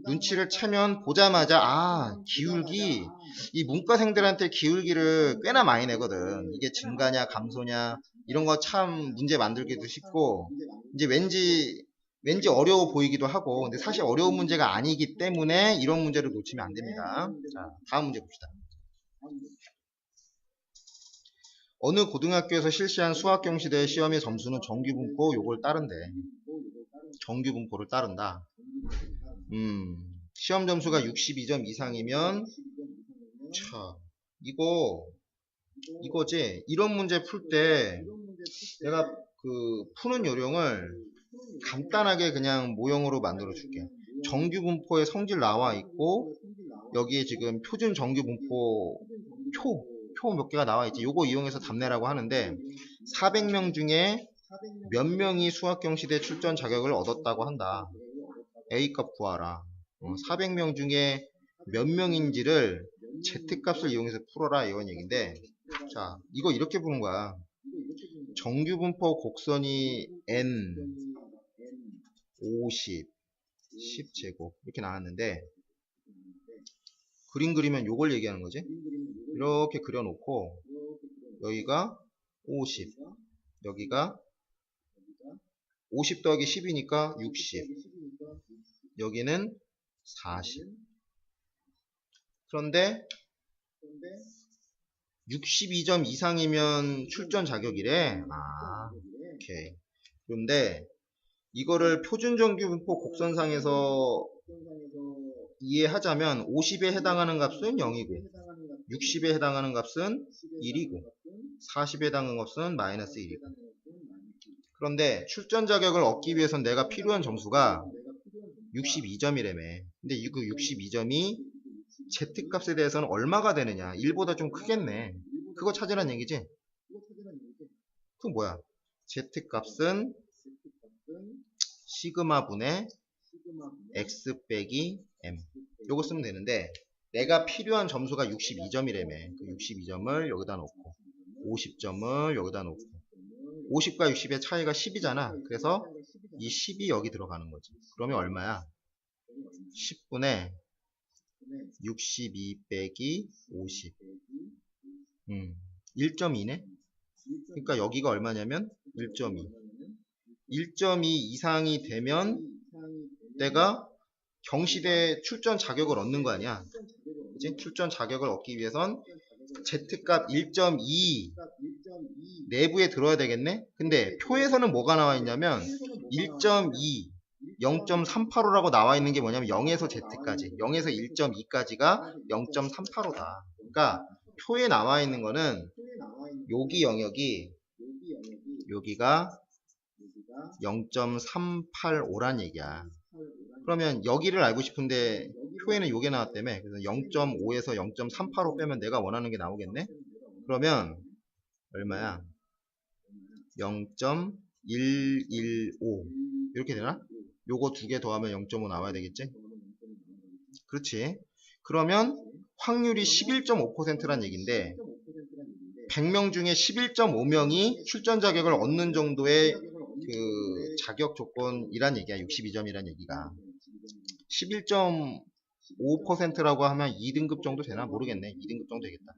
눈치를 채면 보자마자 기울기, 이 문과생들한테 기울기를 꽤나 많이 내거든. 이게 증가냐 감소냐 이런 거 참 문제 만들기도 쉽고 이제 왠지 어려워 보이기도 하고, 근데 사실 어려운 문제가 아니기 때문에 이런 문제를 놓치면 안 됩니다. 자, 다음 문제 봅시다. 어느 고등학교에서 실시한 수학경시대 시험의 점수는 정규분포 요걸 따른대. 정규분포를 따른다. 시험 점수가 62점 이상이면 자, 이거지. 이런 문제 풀 때 내가 푸는 요령을 간단하게 그냥 모형으로 만들어 줄게. 정규분포의 성질 나와 있고 여기에 지금 표준 정규분포 표 몇 개가 나와 있지. 요거 이용해서 답 내라고 하는데 400명 중에 몇 명이 수학경시대 출전 자격을 얻었다고 한다. A값 구하라. 400명 중에 몇 명인지를 Z값을 이용해서 풀어라 이런 얘기인데, 자, 이거 이렇게 푸는 거야. 정규분포 곡선이 N 50 10제곱 이렇게 나왔는데 그림 그리면 요걸 얘기하는 거지. 이렇게 그려놓고 여기가 50 여기가 50 더하기 10이니까 60 여기는 40. 그런데 62점 이상이면 출전 자격이래. 오케이. 그런데 이거를 표준 정규분포 곡선상에서 이해하자면 50에 해당하는 값은 0이고 60에 해당하는 값은 1이고 40에 해당하는 값은 마이너스 1이고, 그런데 출전 자격을 얻기 위해선 내가 필요한 점수가 62점이라며. 근데 이 62점이 Z값에 대해서는 얼마가 되느냐. 1보다 좀 크겠네. 그거 찾으란 얘기지. 그건 뭐야? Z값은 시그마 분의 X 빼기 M 요거 쓰면 되는데 내가 필요한 점수가 62점이라며. 그 62점을 여기다 놓고 50점을 여기다 놓고 50과 60의 차이가 10이잖아. 그래서 이 10이 여기 들어가는 거지. 그러면 얼마야? 10분의 62 빼기 50. 1.2네. 그러니까 여기가 얼마냐면 1.2. 1.2 이상이 되면 내가 경시대 출전 자격을 얻는 거 아니야. 그치? 출전 자격을 얻기 위해선 Z값 1.2 내부에 들어야 되겠네? 근데 표에서는 뭐가 나와 있냐면 1.2 0.385라고 나와 있는 게 뭐냐면 0에서 Z까지 0에서 1.2까지가 0.385다. 그러니까 표에 나와 있는 거는 여기 영역이 여기가 0.385란 얘기야. 그러면 여기를 알고 싶은데 표에는 요게 나왔다며. 그래서 0.5에서 0.385 빼면 내가 원하는 게 나오겠네. 그러면 얼마야? 0.115 이렇게 되나? 요거 두 개 더하면 0.5 나와야 되겠지? 그렇지. 그러면 확률이 11.5%란 얘기인데 100명 중에 11.5명이 출전 자격을 얻는 정도의 그 자격 조건이란 얘기야. 62점이란 얘기가. 11.5%라고 하면 2등급 정도 되나? 모르겠네. 2등급 정도 되겠다.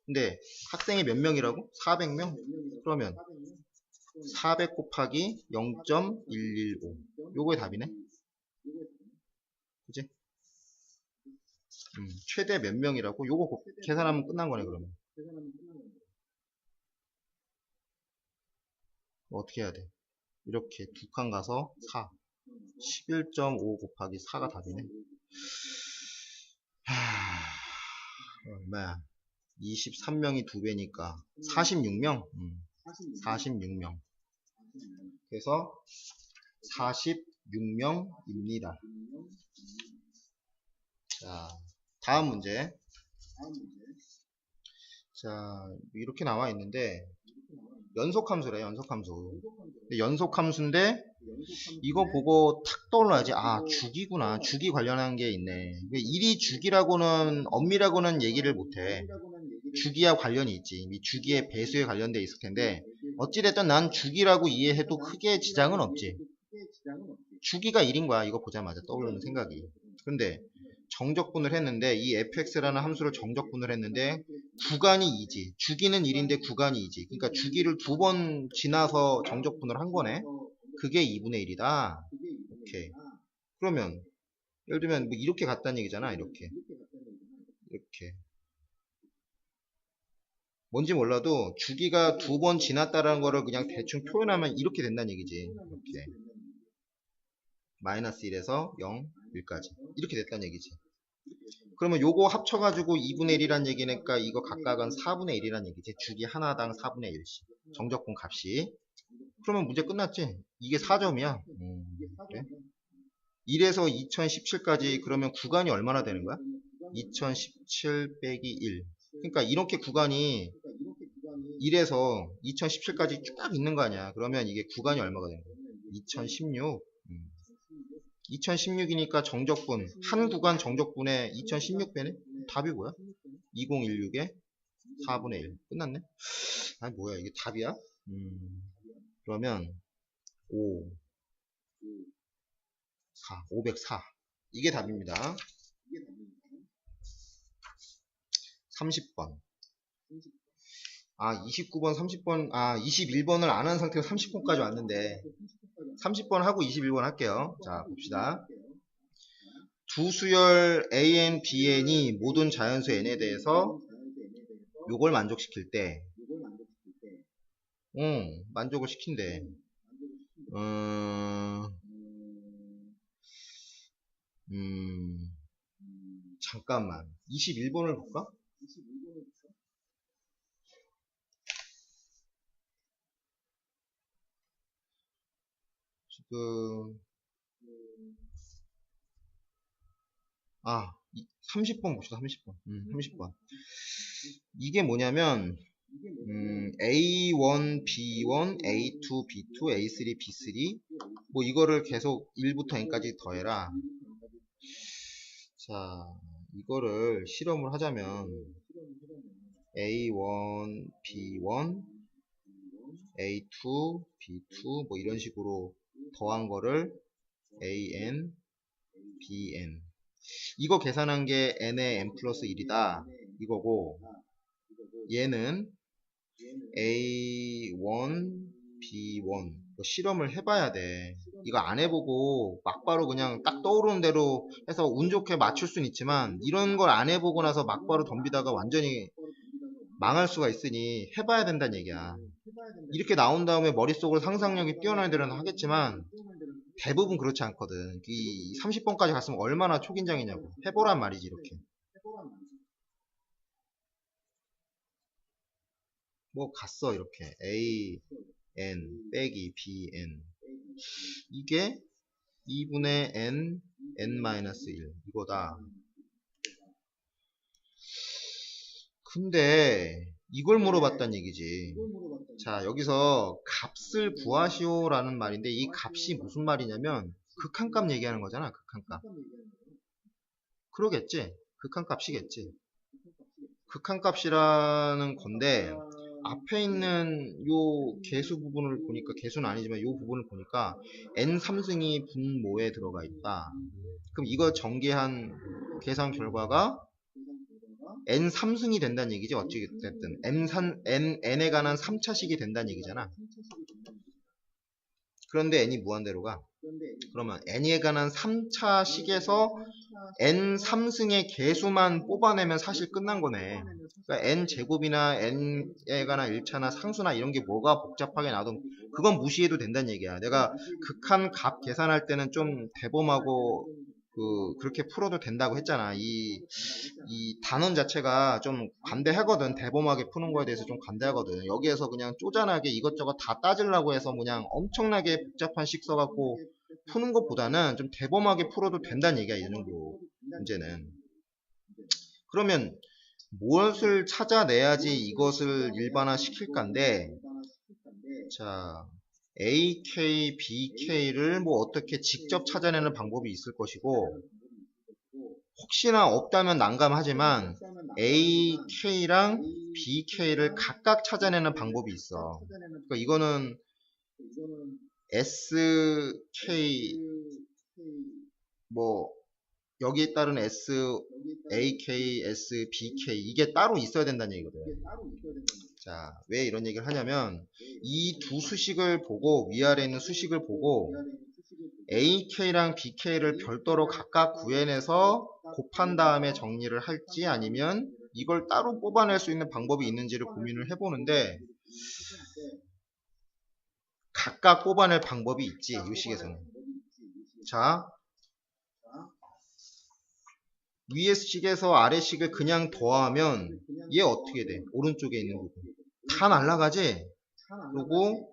근데 학생이 몇 명이라고? 400명? 그러면 400 곱하기 0.115 요거의 답이네. 그치? 최대 몇 명이라고? 요거 계산하면 끝난 거네. 그러면 어떻게 해야 돼? 이렇게 두 칸 가서 4 11.5 곱하기 4가 답이네. 얼마야? 23명이 2배니까 46명? 46명. 그래서 46명입니다. 자, 다음 문제. 자, 이렇게 나와 있는데 연속함수래. 연속함수. 연속함수인데 이거 보고 탁 떠올라야지. 아, 주기구나. 주기 관련한 게 있네. 일이 주기라고는 엄밀하고는 얘기를 못해. 주기와 관련이 있지. 이 주기의 배수에 관련돼 있을 텐데 어찌됐든 난 주기라고 이해해도 크게 지장은 없지. 주기가 1인 거야. 이거 보자마자 떠오르는 생각이. 근데 정적분을 했는데 이 fx라는 함수를 정적분을 했는데 구간이 2지. 주기는 1인데 구간이 2지. 그러니까 주기를 두 번 지나서 정적분을 한 거네. 그게 2분의 1이다. 오케이. 그러면 예를 들면 뭐 이렇게 갔다는 얘기잖아. 이렇게. 뭔지 몰라도 주기가 두 번 지났다라는 거를 그냥 대충 표현하면 이렇게 된다는 얘기지. 이렇게. 마이너스 1에서 0, 1까지. 이렇게 됐다는 얘기지. 그러면 요거 합쳐가지고 2분의 1이란 얘기니까 이거 각각은 4분의 1이란 얘기지. 주기 하나당 4분의 1씩. 정적분 값이. 그러면 문제 끝났지? 이게 4점이야. 그래? 1에서 2017까지 그러면 구간이 얼마나 되는 거야? 2017 빼기 1. 그러니까 이렇게 구간이 1에서 2017까지 쭉 있는 거 아니야. 그러면 이게 구간이 얼마가 되는 거야? 2016. 2016이니까 정적분 한 구간 정적분에 2016배네? 답이 뭐야? 2016에 4분의 1 끝났네? 아니 뭐야 이게 답이야? 그러면 5 4 504 이게 답입니다. 30번 아 29번 30번 아 21번을 안 한 상태로 30번까지 왔는데 30번 하고 21번 할게요. 자 봅시다. 두 수열 AN, BN이 모든 자연수 N에 대해서 요걸 만족시킬 때 만족을 시킨대. 잠깐만 21번을 볼까? 지금 30번 봅시다. 30번 30번 이게 뭐냐면 A1, B1, A2, B2, A3, B3 뭐 이거를 계속 1부터 N까지 더해라. 자 이거를 실험을 하자면 A1, B1, A2, B2 뭐 이런 식으로 더한 거를 AN, BN 이거 계산한 게 n의 n 플러스 1이다 이거고, 얘는 A1, B1 이거 실험을 해봐야 돼. 이거 안 해보고 막바로 그냥 딱 떠오르는 대로 해서 운 좋게 맞출 수는 있지만, 이런 걸 안 해보고 나서 막바로 덤비다가 완전히 망할 수가 있으니 해봐야 된다는 얘기야. 이렇게 나온 다음에 머릿속으로 상상력이 뛰어난 애들은 하겠지만 대부분 그렇지 않거든. 이 30번까지 갔으면 얼마나 초긴장이냐고. 해보란 말이지. 이렇게 뭐 갔어. 이렇게 A n 빼기 b n, 이게 2분의 n n-1 이거다. 근데 이걸 물어봤단 얘기지. 자, 여기서 값을 구하시오 라는 말인데, 이 값이 무슨 말이냐면 극한값 얘기하는 거잖아. 극한값. 그러겠지. 극한값이겠지. 극한값이라는 건데, 앞에 있는 요 개수 부분을 보니까, 개수는 아니지만 요 부분을 보니까 n3승이 분모에 들어가 있다. 그럼 이거 전개한 계산 결과가 n3승이 된다는 얘기지. 어찌됐든 n에 관한 3차식이 된다는 얘기잖아. 그런데 n이 무한대로가, 그러면 n에 관한 3차식에서 n3승의 개수만 뽑아내면 사실 끝난 거네. 그러니까 n제곱이나 n에 관한 1차나 상수나 이런 게 뭐가 복잡하게 나도 그건 무시해도 된다는 얘기야. 내가 극한 값 계산할 때는 좀 대범하고 그렇게 풀어도 된다고 했잖아. 이 단원 자체가 좀 관대하거든. 대범하게 푸는 거에 대해서 좀 관대하거든. 여기에서 그냥 쪼잔하게 이것저것 다 따지려고 해서 그냥 엄청나게 복잡한 식 써갖고 푸는 것보다는 좀 대범하게 풀어도 된다는 얘기야. 이 정도 문제는. 그러면 무엇을 찾아내야지 이것을 일반화 시킬까인데, 자, AK, BK를 뭐 어떻게 직접 찾아내는 방법이 있을 것이고, 혹시나 없다면 난감하지만 AK랑 BK를 각각 찾아내는 방법이 있어. 그러니까 이거는 SK 뭐 여기에 따른 S, AK, S, BK 이게 따로 있어야 된다는 얘기거든. 자, 왜 이런 얘기를 하냐면 이 두 수식을 보고, 위아래 있는 수식을 보고 AK랑 BK를 별도로 각각 구해내서 곱한 다음에 정리를 할지, 아니면 이걸 따로 뽑아낼 수 있는 방법이 있는지를 고민을 해보는데, 각각 뽑아낼 방법이 있지. 이 식에서는. 자, 위에 식에서 아래 식을 그냥 더하면 얘 어떻게 돼? 오른쪽에 있는 부분 다 날라가지? 그리고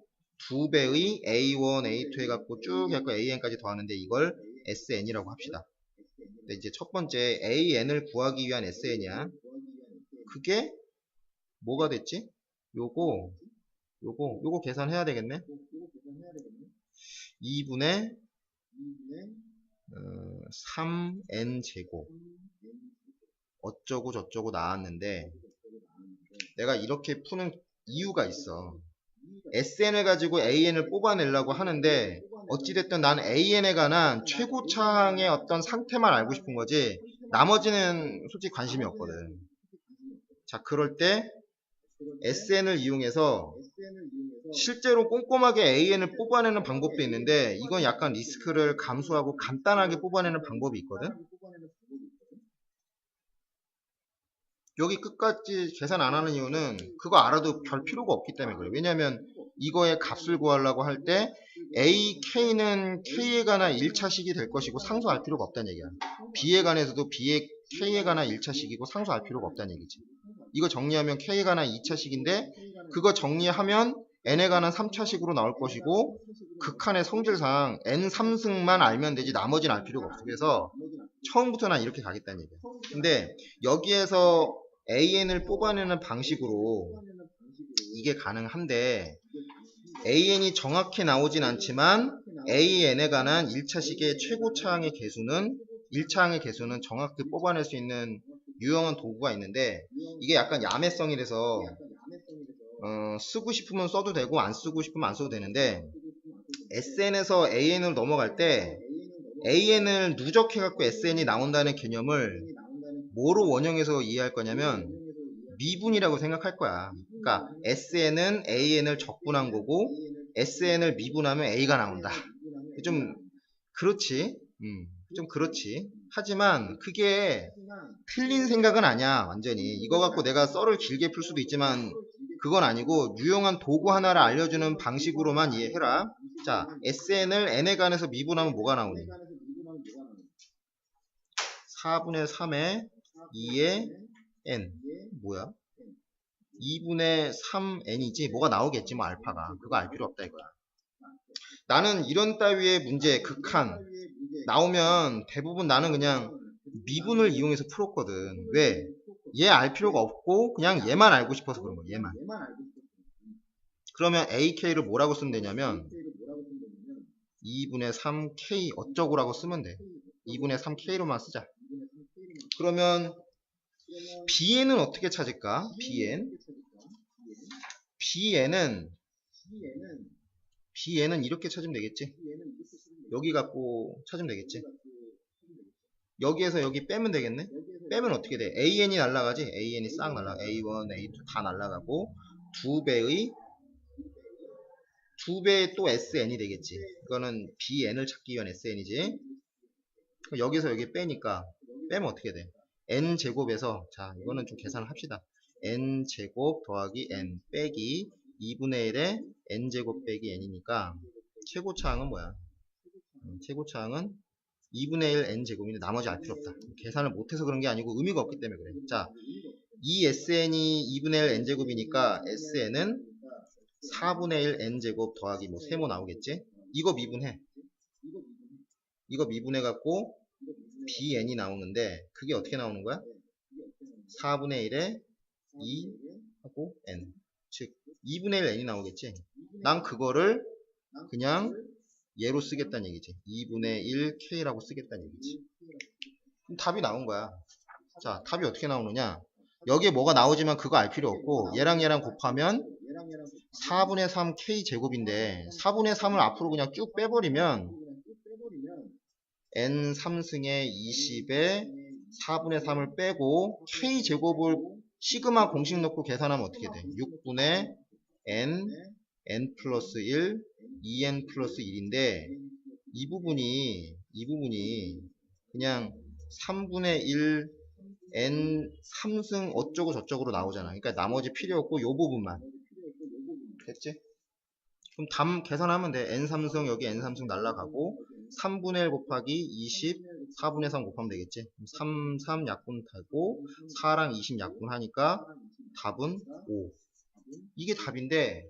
2배의 A1, A2 해갖고 쭉 해갖고 AN까지 더하는데 이걸 SN이라고 합시다. 근데 이제 첫 번째 AN을 구하기 위한 SN이야. 그게 뭐가 됐지? 요거 계산해야 되겠네. 2분의 3n제곱 어쩌고 저쩌고 나왔는데, 내가 이렇게 푸는 이유가 있어. SN을 가지고 AN을 뽑아내려고 하는데, 어찌됐든 난 AN에 관한 최고차항의 어떤 상태만 알고 싶은 거지 나머지는 솔직히 관심이 없거든. 자, 그럴 때 SN을 이용해서 실제로 꼼꼼하게 AN을 뽑아내는 방법도 있는데, 이건 약간 리스크를 감수하고 간단하게 뽑아내는 방법이 있거든. 여기 끝까지 계산 안 하는 이유는 그거 알아도 별 필요가 없기 때문에 그래. 왜냐면 이거의 값을 구하려고 할 때 AK는 K에 관한 1차식이 될 것이고 상수할 필요가 없다는 얘기야. B에 관해서도 B의 K에 관한 1차식이고 상수할 필요가 없다는 얘기지. 이거 정리하면 K에 관한 2차식인데 그거 정리하면 N에 관한 3차식으로 나올 것이고, 극한의 성질상 N3승만 알면 되지 나머지는 알 필요가 없어. 그래서 처음부터 난 이렇게 가겠다는 얘기야. 근데 여기에서 AN을 뽑아내는 방식으로 이게 가능한데, AN이 정확히 나오진 않지만 AN에 관한 1차식의 최고차항의 개수는 1차항의 개수는 정확히 뽑아낼 수 있는 유용한 도구가 있는데, 이게 약간 야매성이라서 쓰고 싶으면 써도 되고 안 쓰고 싶으면 안 써도 되는데, SN에서 AN으로 넘어갈 때 AN을 누적해갖고 SN이 나온다는 개념을 뭐로 원형해서 이해할 거냐면 미분이라고 생각할 거야. 그러니까 SN은 AN을 적분한 거고 SN을 미분하면 A가 나온다. 좀 그렇지. 좀 그렇지. 하지만 그게 틀린 생각은 아니야. 완전히. 이거 갖고 내가 썰을 길게 풀 수도 있지만 그건 아니고 유용한 도구 하나를 알려주는 방식으로만 이해해라. 자, SN을 N에 관해서 미분하면 뭐가 나오니? 4분의 3에 2의 N. 뭐야? 2분의 3N이지 뭐가 나오겠지 뭐 알파가. 그거 알 필요 없다 이거야. 나는 이런 따위의 문제 극한 나오면 대부분 나는 그냥 미분을 이용해서 풀었거든. 왜? 얘 알 필요가 없고 그냥 얘만 알고 싶어서 그런 거야. 얘만. 그러면 AK를 뭐라고 쓰면 되냐면 2분의 3K 어쩌고라고 쓰면 돼. 2분의 3K로만 쓰자. 그러면 BN은 어떻게 찾을까? BN은 이렇게 찾으면 되겠지. 여기 갖고 찾으면 되겠지. 여기에서 여기 빼면 되겠네. 빼면 어떻게 돼? AN이 날라가지. AN이 싹 날라가. A1, A2 다 날라가고 2배의 또 SN이 되겠지. 이거는 BN을 찾기 위한 SN이지. 여기서 여기 빼니까 빼면 어떻게 돼? N제곱에서 자 이거는 좀 계산을 합시다. N제곱 더하기 N 빼기 2분의 1에 N제곱 빼기 N이니까 최고차항은 뭐야? 최고차항은 2분의 1 N제곱인데 나머지 알 필요 없다. 계산을 못해서 그런 게 아니고 의미가 없기 때문에 그래. 자, 이 SN이 2분의 1 N제곱이니까 SN은 4분의 1 N제곱 더하기 뭐 세모 나오겠지? 이거 미분해. 이거 미분해 갖고 BN이 나오는데 그게 어떻게 나오는 거야? 4분의 1에 2 하고 N. 즉 2분의 1 N이 나오겠지? 난 그거를 그냥 얘로 쓰겠다는 얘기지. 2분의 1 K라고 쓰겠다는 얘기지. 그럼 답이 나온 거야. 자, 답이 어떻게 나오느냐? 여기에 뭐가 나오지만 그거 알 필요 없고 얘랑 얘랑 곱하면 4분의 3 K 제곱인데 4분의 3을 앞으로 그냥 쭉 빼버리면 N 3승에 20에 4분의 3을 빼고 K 제곱을 시그마 공식 넣고 계산하면 어떻게 돼? 6분의 N 플러스 1 2N 플러스 1인데 이 부분이 그냥 3분의 1 N 3승 어쩌고 저쩌고로 나오잖아. 그러니까 나머지 필요 없고 요 부분만 됐지? 그럼 답 계산하면 돼. N 3승 여기 N 3승 날라가고 3분의 1 곱하기 20 4분의 3 곱하면 되겠지. 3 약분 되고 4랑 20 약분 하니까 답은 5. 이게 답인데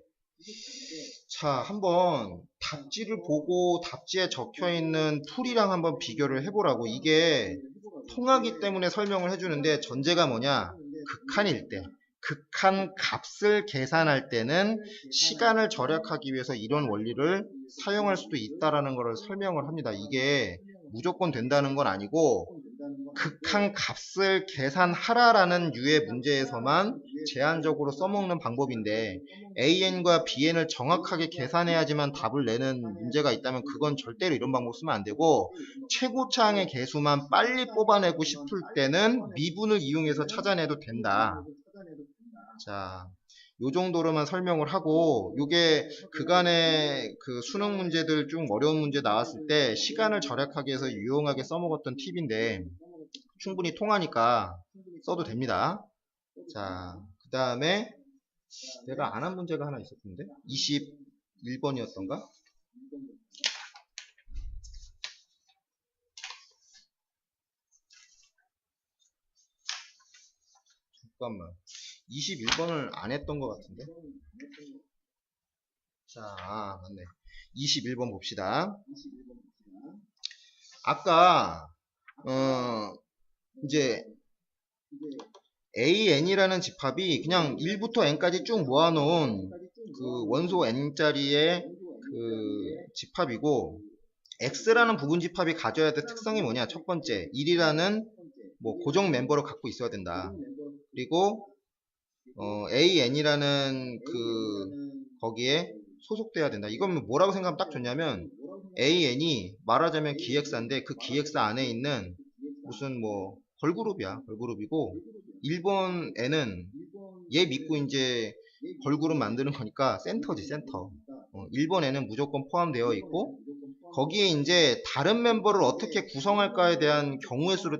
자, 한번 답지를 보고 답지에 적혀있는 풀이랑 한번 비교를 해보라고. 이게 통하기 때문에 설명을 해주는데 전제가 뭐냐? 극한일 때. 극한 값을 계산할 때는 시간을 절약하기 위해서 이런 원리를 사용할 수도 있다라는 것을 설명을 합니다. 이게 무조건 된다는 건 아니고 극한 값을 계산하라라는 유의 문제에서만 제한적으로 써먹는 방법인데 AN과 BN을 정확하게 계산해야지만 답을 내는 문제가 있다면 그건 절대로 이런 방법 쓰면 안 되고 최고차항의 개수만 빨리 뽑아내고 싶을 때는 미분을 이용해서 찾아내도 된다. 자, 요 정도로만 설명을 하고 요게 그간의 그 수능 문제들 좀 어려운 문제 나왔을 때 시간을 절약하기 위해서 유용하게 써먹었던 팁인데 충분히 통하니까 써도 됩니다. 자, 그 다음에 내가 안 한 문제가 하나 있었는데 21번이었던가? 잠깐만 21번을 안 했던 것 같은데 자, 맞네. 21번 봅시다. 아까 이제 AN이라는 집합이 그냥 1부터 N까지 쭉 모아놓은 그 원소 N짜리의 그 집합이고 X라는 부분 집합이 가져야 될 특성이 뭐냐? 첫 번째, 1이라는 뭐 고정 멤버를 갖고 있어야 된다. 그리고 AN이라는 그 거기에 소속돼야 된다. 이건 뭐라고 생각하면 딱 좋냐면 AN이 말하자면 기획사인데 그 기획사 안에 있는 무슨 뭐 걸그룹이야. 걸그룹이고 일본 N은 얘 믿고 이제 걸그룹 만드는 거니까 센터지 센터. 일본 N은 무조건 포함되어 있고 거기에 이제 다른 멤버를 어떻게 구성할까에 대한 경우의 수를